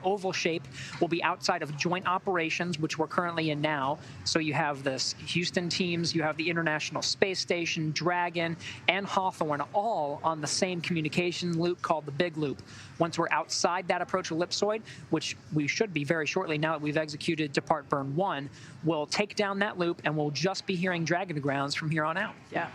oval shape, we'll be outside of joint operations, which we're currently in now. So you have this Houston teams, you have the International Space Station, Dragon, and Hawthorne all on the same communication loop called the Big Loop. Once we're outside that approach ellipsoid, which we should be very shortly now that we've executed Depart Burn 1, we'll take down that loop and we'll just be hearing Dragon to grounds from here on out. Yeah.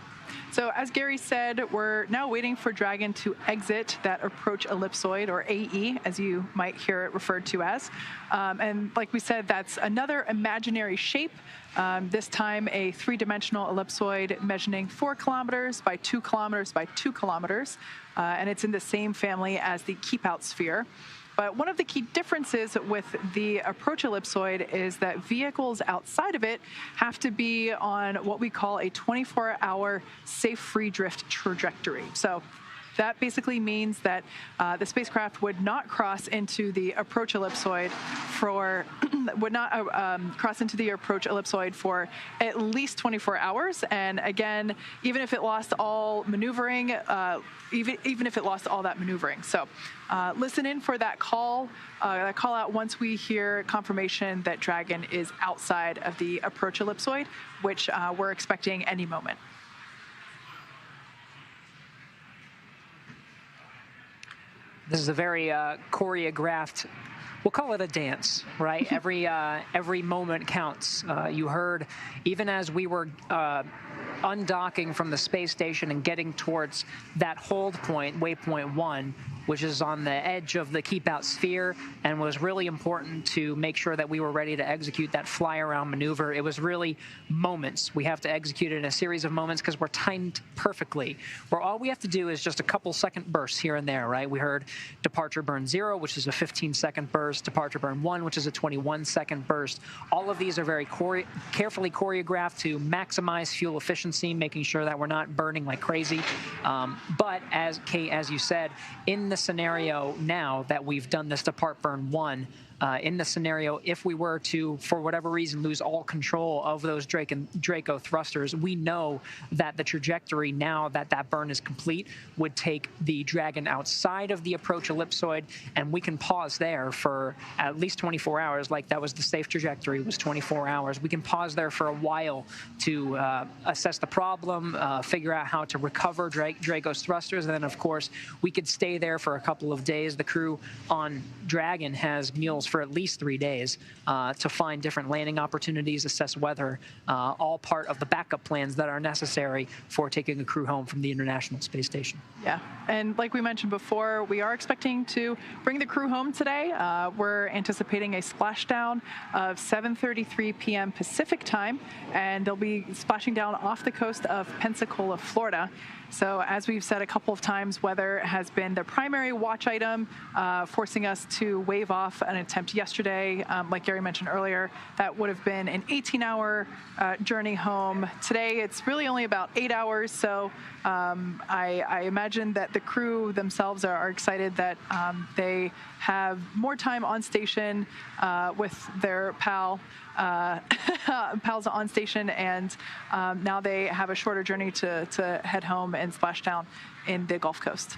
So as Gary said, we're now waiting for Dragon to exit that approach ellipsoid, or AE, as you might hear it referred to as. And like we said, that's another imaginary shape, this time a 3-dimensional ellipsoid measuring 4 kilometers by 2 kilometers by 2 kilometers. And it's in the same family as the Keep Out sphere. But one of the key differences with the approach ellipsoid is that vehicles outside of it have to be on what we call a 24-hour safe free drift trajectory. So that basically means that the spacecraft would not cross into the approach ellipsoid for for at least 24 hours. And again, even if it lost all maneuvering, even if it lost all that maneuvering. So listen in for that call out once we hear confirmation that Dragon is outside of the approach ellipsoid, which we're expecting any moment. This is a very choreographed, we'll call it a dance, right? Every moment counts. You heard, even as we were undocking from the space station and getting towards that hold point, waypoint 1, which is on the edge of the Keep Out sphere, and was really important to make sure that we were ready to execute that fly-around maneuver. It was really moments. We have to execute it in a series of moments because we're timed perfectly, where all we have to do is just a couple-second bursts here and there, right? We heard Departure Burn 0, which is a 15-second burst, Departure Burn 1, which is a 21-second burst. All of these are very carefully choreographed to maximize fuel efficiency, making sure that we're not burning like crazy. But as Kate, as you said, in the scenario now that we've done this Depart Burn 1, in the scenario, if we were to, for whatever reason, lose all control of those Draco thrusters, we know that the trajectory, now that that burn is complete, would take the Dragon outside of the approach ellipsoid, and we can pause there for at least 24 hours. Like, that was the safe trajectory, was 24 hours. We can pause there for a while to assess the problem, figure out how to recover Draco's thrusters, and then, of course, we could stay there for a couple of days. The crew on Dragon has mules for at least 3 days to find different landing opportunities, assess weather, all part of the backup plans that are necessary for taking a crew home from the International Space Station. Yeah, and like we mentioned before, we are expecting to bring the crew home today. We're anticipating a splashdown of 7:33 p.m. Pacific time, and they'll be splashing down off the coast of Pensacola, Florida. So as we've said a couple of times, weather has been the primary watch item, forcing us to wave off an attempt yesterday. Like Gary mentioned earlier, that would have been an 18-hour journey home. Today, it's really only about 8 hours. So I imagine that the crew themselves are excited that they have more time on station with their pals on station, and now they have a shorter journey to head home and splash down in the Gulf Coast.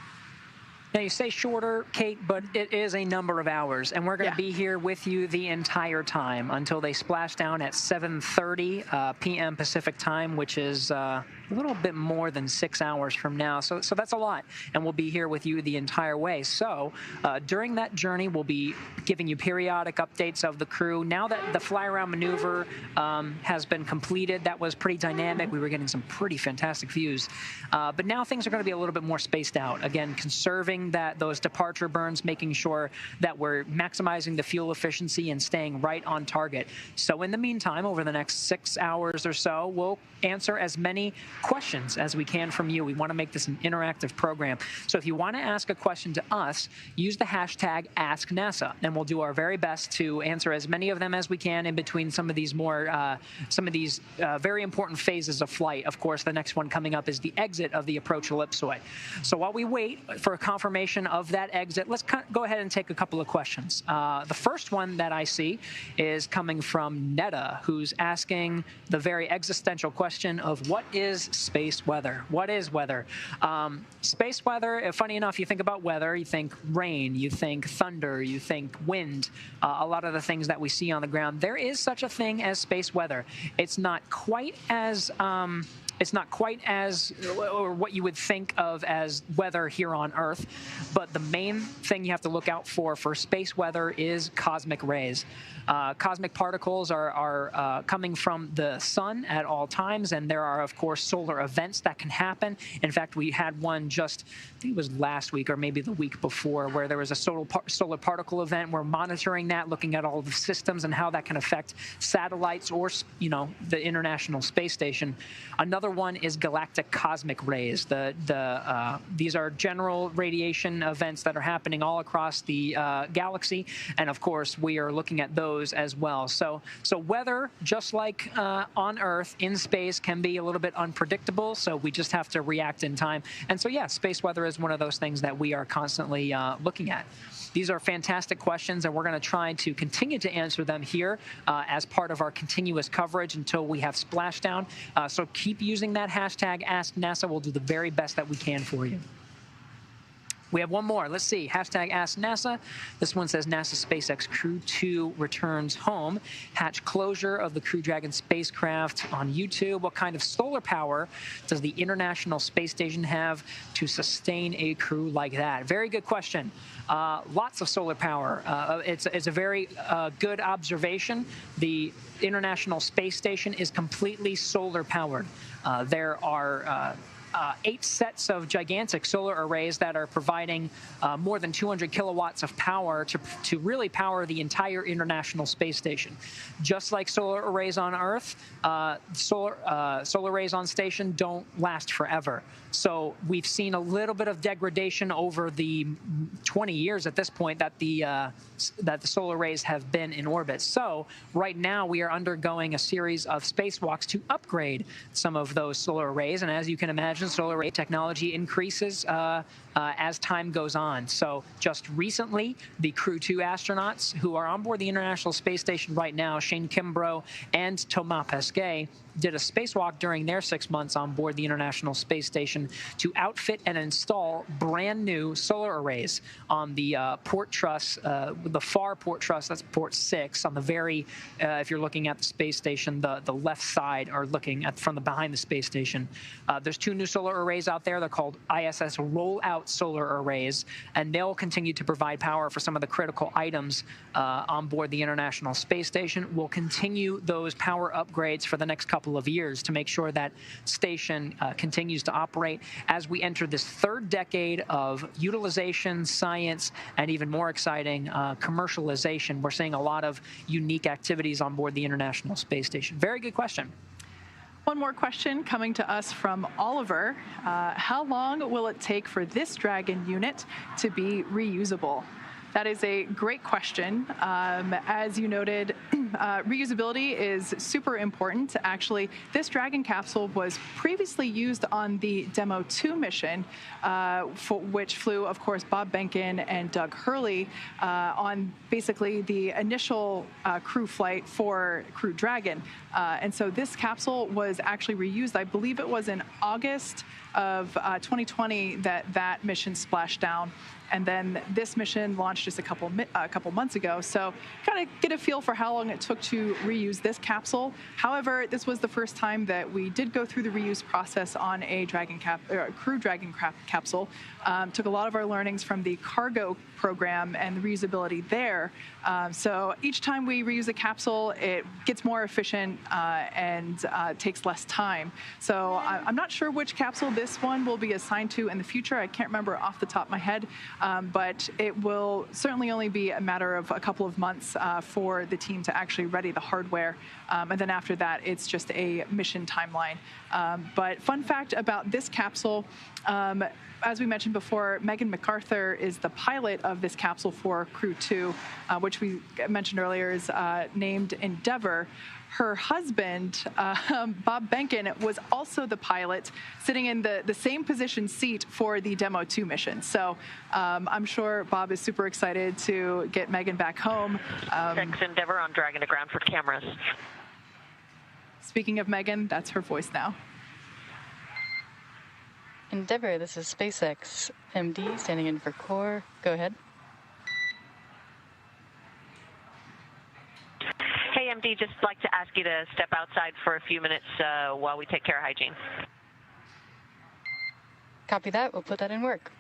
Now, you say shorter, Kate, but it is a number of hours, and we're going to be here with you the entire time until they splash down at 7:30 p.m. Pacific time, which is a little bit more than 6 hours from now. So that's a lot, and we'll be here with you the entire way. So during that journey, we'll be giving you periodic updates of the crew. Now that the fly-around maneuver has been completed, that was pretty dynamic. We were getting some pretty fantastic views. But now things are going to be a little bit more spaced out. Again, conserving ensuring that those departure burns, making sure that we're maximizing the fuel efficiency and staying right on target. So in the meantime, over the next 6 hours or so, we'll answer as many questions as we can from you. We want to make this an interactive program. So if you want to ask a question to us, use the hashtag #AskNASA, and we'll do our very best to answer as many of them as we can in between some of these very important phases of flight. Of course, the next one coming up is the exit of the approach ellipsoid. So while we wait for a confirmation of that exit, let's go ahead and take a couple of questions. The first one that I see is coming from Netta, who's asking the very existential question of what is space weather? What is weather? Space weather, funny enough, you think about weather, you think rain, you think thunder, you think wind, a lot of the things that we see on the ground. There is such a thing as space weather. It's not quite as or what you would think of as weather here on Earth, but the main thing you have to look out for space weather is cosmic rays. Cosmic particles are coming from the sun at all times, and there are, of course, solar events that can happen. In fact, we had one just, I think it was last week or maybe the week before, where there was a solar particle event. We're monitoring that, looking at all the systems and how that can affect satellites or, the International Space Station. Another one is galactic cosmic rays. These are general radiation events that are happening all across the galaxy, and of course, we are looking at those as well. So weather, just like on Earth, in space, can be a little bit unpredictable, so we just have to react in time. And so, yeah, space weather is one of those things that we are constantly looking at. These are fantastic questions, and we're going to try to continue to answer them here as part of our continuous coverage until we have Splashdown. So keep using that hashtag #AskNASA. We'll do the very best that we can for you. We have one more. Let's see. Hashtag #AskNASA. This one says NASA SpaceX Crew-2 returns home. Hatch closure of the Crew Dragon spacecraft on YouTube. What kind of solar power does the International Space Station have to sustain a crew like that? Very good question. Lots of solar power. It's a very good observation. The International Space Station is completely solar powered. There are 8 sets of gigantic solar arrays that are providing more than 200 kilowatts of power to really power the entire International Space Station. Just like solar arrays on Earth, solar arrays on station don't last forever. So we've seen a little bit of degradation over the 20 years at this point that the solar arrays have been in orbit. So right now we are undergoing a series of spacewalks to upgrade some of those solar arrays. And as you can imagine, solar array technology increases as time goes on. So just recently, the Crew-2 astronauts who are on board the International Space Station right now, Shane Kimbrough and Thomas Pesquet, did a spacewalk during their 6 months on board the International Space Station to outfit and install brand new solar arrays on the port truss, the far port truss, that's port 6, on the very, if you're looking at the space station, the left side, or looking at from behind the space station. There's 2 new solar arrays out there. They're called ISS rollout solar arrays, and they'll continue to provide power for some of the critical items on board the International Space Station. We'll continue those power upgrades for the next couple of years to make sure that station continues to operate as we enter this 3rd decade of utilization, science, and even more exciting, commercialization. We're seeing a lot of unique activities on board the International Space Station. Very good question. One more question coming to us from Oliver. How long will it take for this Dragon unit to be reusable? That is a great question. As you noted, reusability is super important. Actually, this Dragon capsule was previously used on the Demo 2 mission, for which flew, of course, Bob Behnken and Doug Hurley on basically the initial crew flight for Crew Dragon. And so this capsule was actually reused. I believe it was in August of 2020 that mission splashed down. And then this mission launched just a couple months ago. So kind of get a feel for how long it took to reuse this capsule. However, this was the first time that we did go through the reuse process on a Crew Dragon capsule. Took a lot of our learnings from the cargo program and the reusability there. So each time we reuse a capsule, it gets more efficient and takes less time. So I'm not sure which capsule this this one will be assigned to in the future. I can't remember off the top of my head, but it will certainly only be a matter of a couple of months for the team to actually ready the hardware. And then after that, it's just a mission timeline. But fun fact about this capsule, as we mentioned before, Megan MacArthur is the pilot of this capsule for Crew-2, which we mentioned earlier is named Endeavour. Her husband, Bob Benken, was also the pilot, sitting in the same position seat for the Demo 2 mission. So I'm sure Bob is super excited to get Megan back home. Endeavour on Dragon to ground for cameras. Speaking of Megan, that's her voice now. Endeavour, this is SpaceX MD standing in for Core. Go ahead. Hey, MD, just like to ask you to step outside for a few minutes while we take care of hygiene. Copy that. We'll put that in work.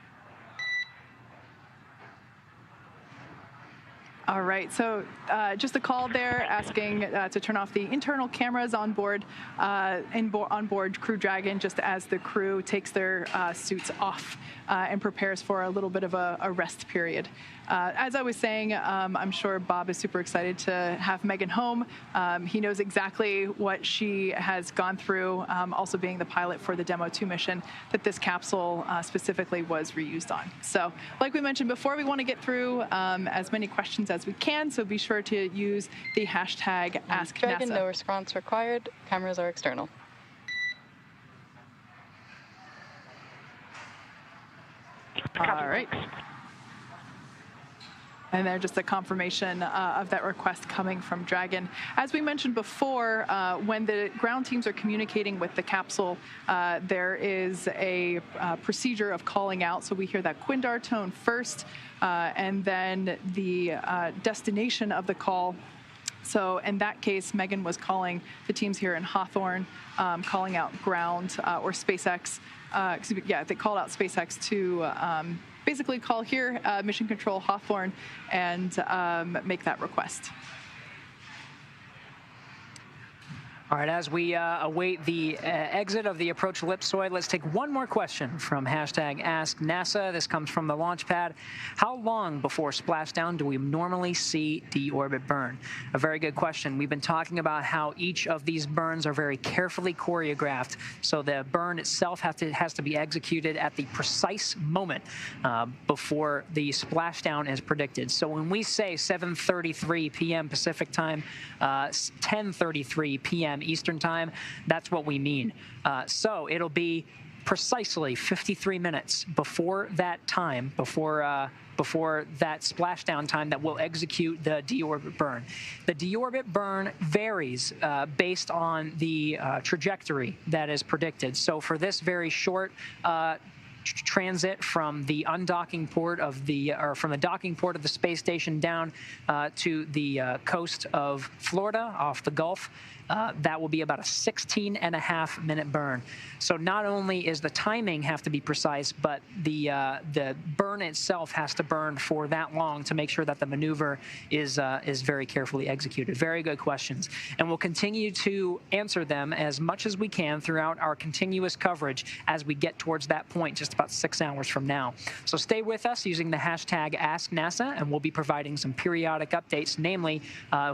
All right, so just a call there asking to turn off the internal cameras on board Crew Dragon, just as the crew takes their suits off and prepares for a little bit of a rest period. As I was saying, I'm sure Bob is super excited to have Megan home. He knows exactly what she has gone through, also being the pilot for the Demo 2 mission that this capsule specifically was reused on. So like we mentioned before, we want to get through as many questions as we can, so be sure to use the hashtag AskNASA. Dragon, no response required. Cameras are external. All right. And then just a confirmation of that request coming from Dragon. As we mentioned before, when the ground teams are communicating with the capsule, there is a procedure of calling out. So we hear that Quindar tone first, and then the destination of the call. So in that case, Megan was calling the teams here in Hawthorne, calling out ground or SpaceX. Excuse me, yeah, they called out SpaceX to basically call here, Mission Control Hawthorne, and make that request. All right, as we await the exit of the approach ellipsoid, let's take one more question from hashtag AskNASA. This comes from the launch pad. How long before splashdown do we normally see deorbit burn? A very good question. We've been talking about how each of these burns are very carefully choreographed, so the burn itself has to be executed at the precise moment before the splashdown is predicted. So when we say 7:33 p.m. Pacific time, 10:33 p.m. Eastern time, that's what we mean. So it'll be precisely 53 minutes before that time, before that splashdown time, that will execute the deorbit burn. The deorbit burn varies based on the trajectory that is predicted. So for this very short transit from the undocking port of from the docking port of the space station down to the coast of Florida off the Gulf, that will be about a 16.5-minute burn. So not only is the timing have to be precise, but the burn itself has to burn for that long to make sure that the maneuver is very carefully executed. Very good questions, and we'll continue to answer them as much as we can throughout our continuous coverage as we get towards that point, just about 6 hours from now. So stay with us using the hashtag AskNASA, and we'll be providing some periodic updates, namely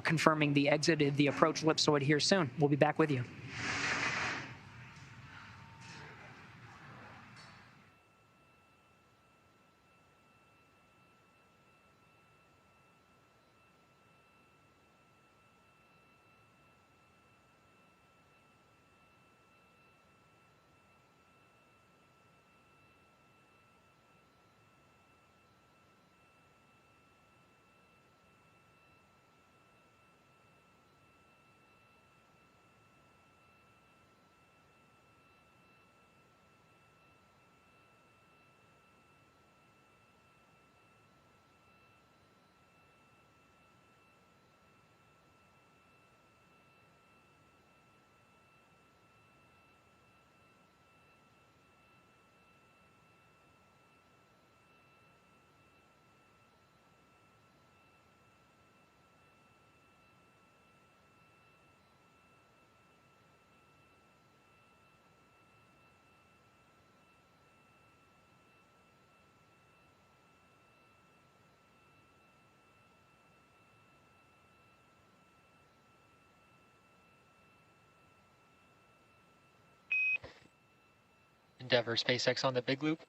confirming the exit of the approach ellipsoid here soon. We'll be back with you. Endeavour, SpaceX on the big loop.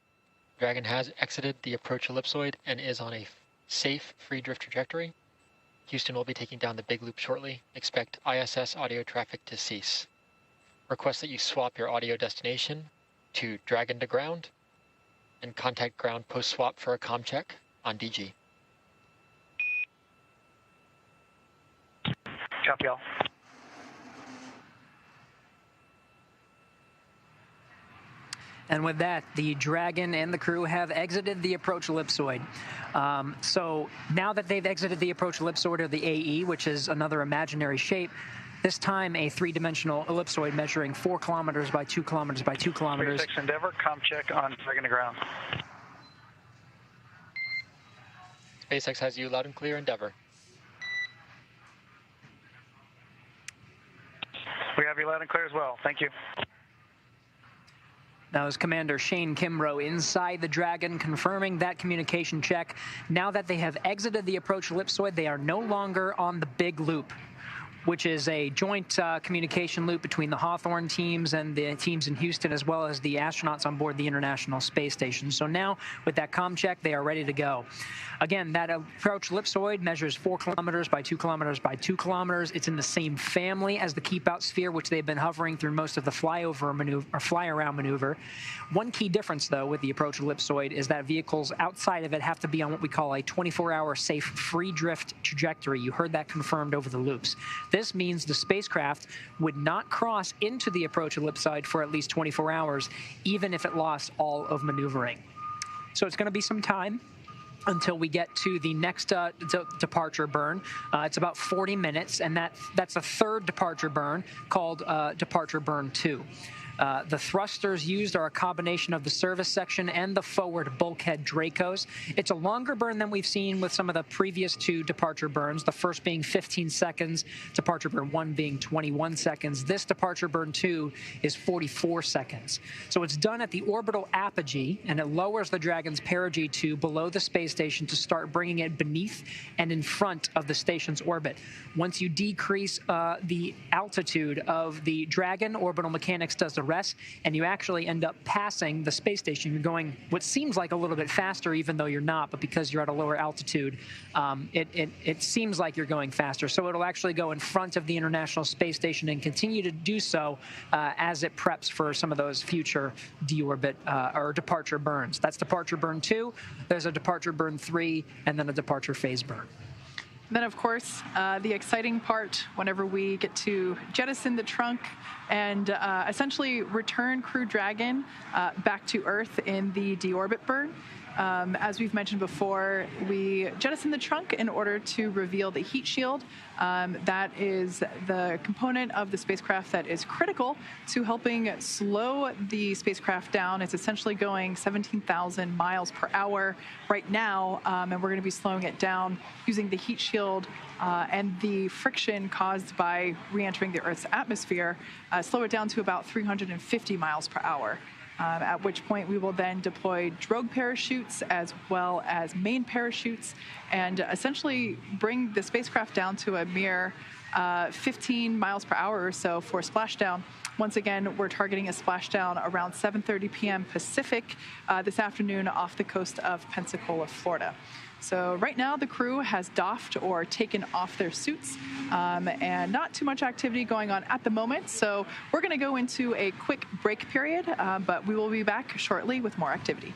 Dragon has exited the approach ellipsoid and is on a safe free drift trajectory. Houston will be taking down the big loop shortly. Expect ISS audio traffic to cease. Request that you swap your audio destination to Dragon to ground and contact ground post-swap for a comm check on DG. Copy all. And with that, the Dragon and the crew have exited the approach ellipsoid. So now that they've exited the approach ellipsoid, or the AE, which is another imaginary shape, this time a three-dimensional ellipsoid measuring 4 kilometers by 2 kilometers by 2 kilometers. SpaceX Endeavour, comm check on Dragon to ground. SpaceX has you loud and clear, Endeavour. We have you loud and clear as well. Thank you. That was Commander Shane Kimbrough inside the Dragon, confirming that communication check. Now that they have exited the approach ellipsoid, they are no longer on the big loop, which is a joint communication loop between the Hawthorne teams and the teams in Houston, as well as the astronauts on board the International Space Station. So now, with that comm check, they are ready to go. Again, that approach ellipsoid measures 4 kilometers by 2 kilometers by 2 kilometers. It's in the same family as the keep-out sphere, which they've been hovering through most of the flyover maneuver, or fly-around maneuver. One key difference, though, with the approach ellipsoid is that vehicles outside of it have to be on what we call a 24-hour safe free drift trajectory. You heard that confirmed over the loops. This means the spacecraft would not cross into the approach ellipsoid for at least 24 hours, even if it lost all of maneuvering. So it's going to be some time until we get to the next departure burn. It's about 40 minutes, and that's a third departure burn called Departure Burn 2. The thrusters used are a combination of the service section and the forward bulkhead Dracos. It's a longer burn than we've seen with some of the previous 2 departure burns, the first being 15 seconds, departure burn 1 being 21 seconds. This departure burn 2 is 44 seconds. So it's done at the orbital apogee, and it lowers the Dragon's perigee to below the space station to start bringing it beneath and in front of the station's orbit. Once you decrease the altitude of the Dragon, orbital mechanics does the rest, and you actually end up passing the space station. You're going what seems like a little bit faster, even though you're not, but because you're at a lower altitude, it seems like you're going faster. So it'll actually go in front of the International Space Station and continue to do so as it preps for some of those future deorbit or departure burns. That's departure burn 2. There's a departure burn 3, and then a departure phase burn. Then, of course, the exciting part whenever we get to jettison the trunk and essentially return Crew Dragon back to Earth in the deorbit burn. As we've mentioned before, we jettison the trunk in order to reveal the heat shield. That is the component of the spacecraft that is critical to helping slow the spacecraft down. It's essentially going 17,000 miles per hour right now, and we're going to be slowing it down using the heat shield and the friction caused by re-entering the Earth's atmosphere, slow it down to about 350 miles per hour. At which point we will then deploy drogue parachutes as well as main parachutes and essentially bring the spacecraft down to a mere 15 miles per hour or so for splashdown. Once again, we're targeting a splashdown around 7:30 p.m. Pacific this afternoon off the coast of Pensacola, Florida. So right now the crew has doffed or taken off their suits and not too much activity going on at the moment. So we're going to go into a quick break period, but we will be back shortly with more activity.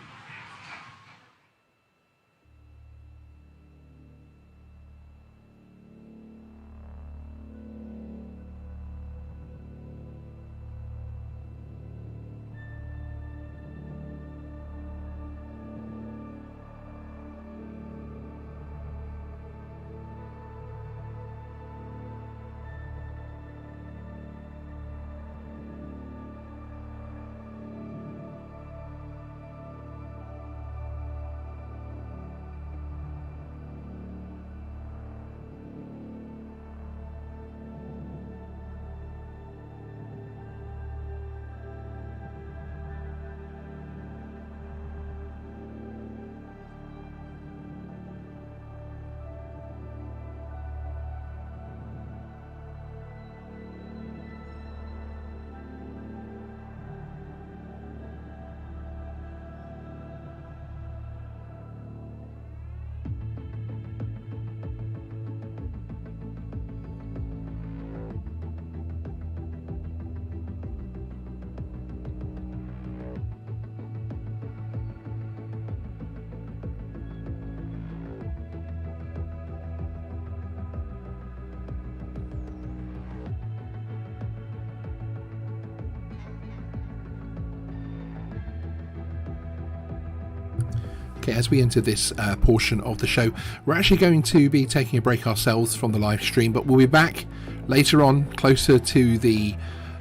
Okay, as we enter this portion of the show, we're actually going to be taking a break ourselves from the live stream, but we'll be back later on, closer to the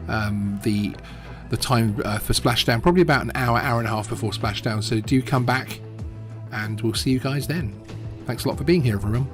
time for Splashdown, probably about an hour and a half before Splashdown. So do come back, and we'll see you guys then. Thanks a lot for being here, everyone.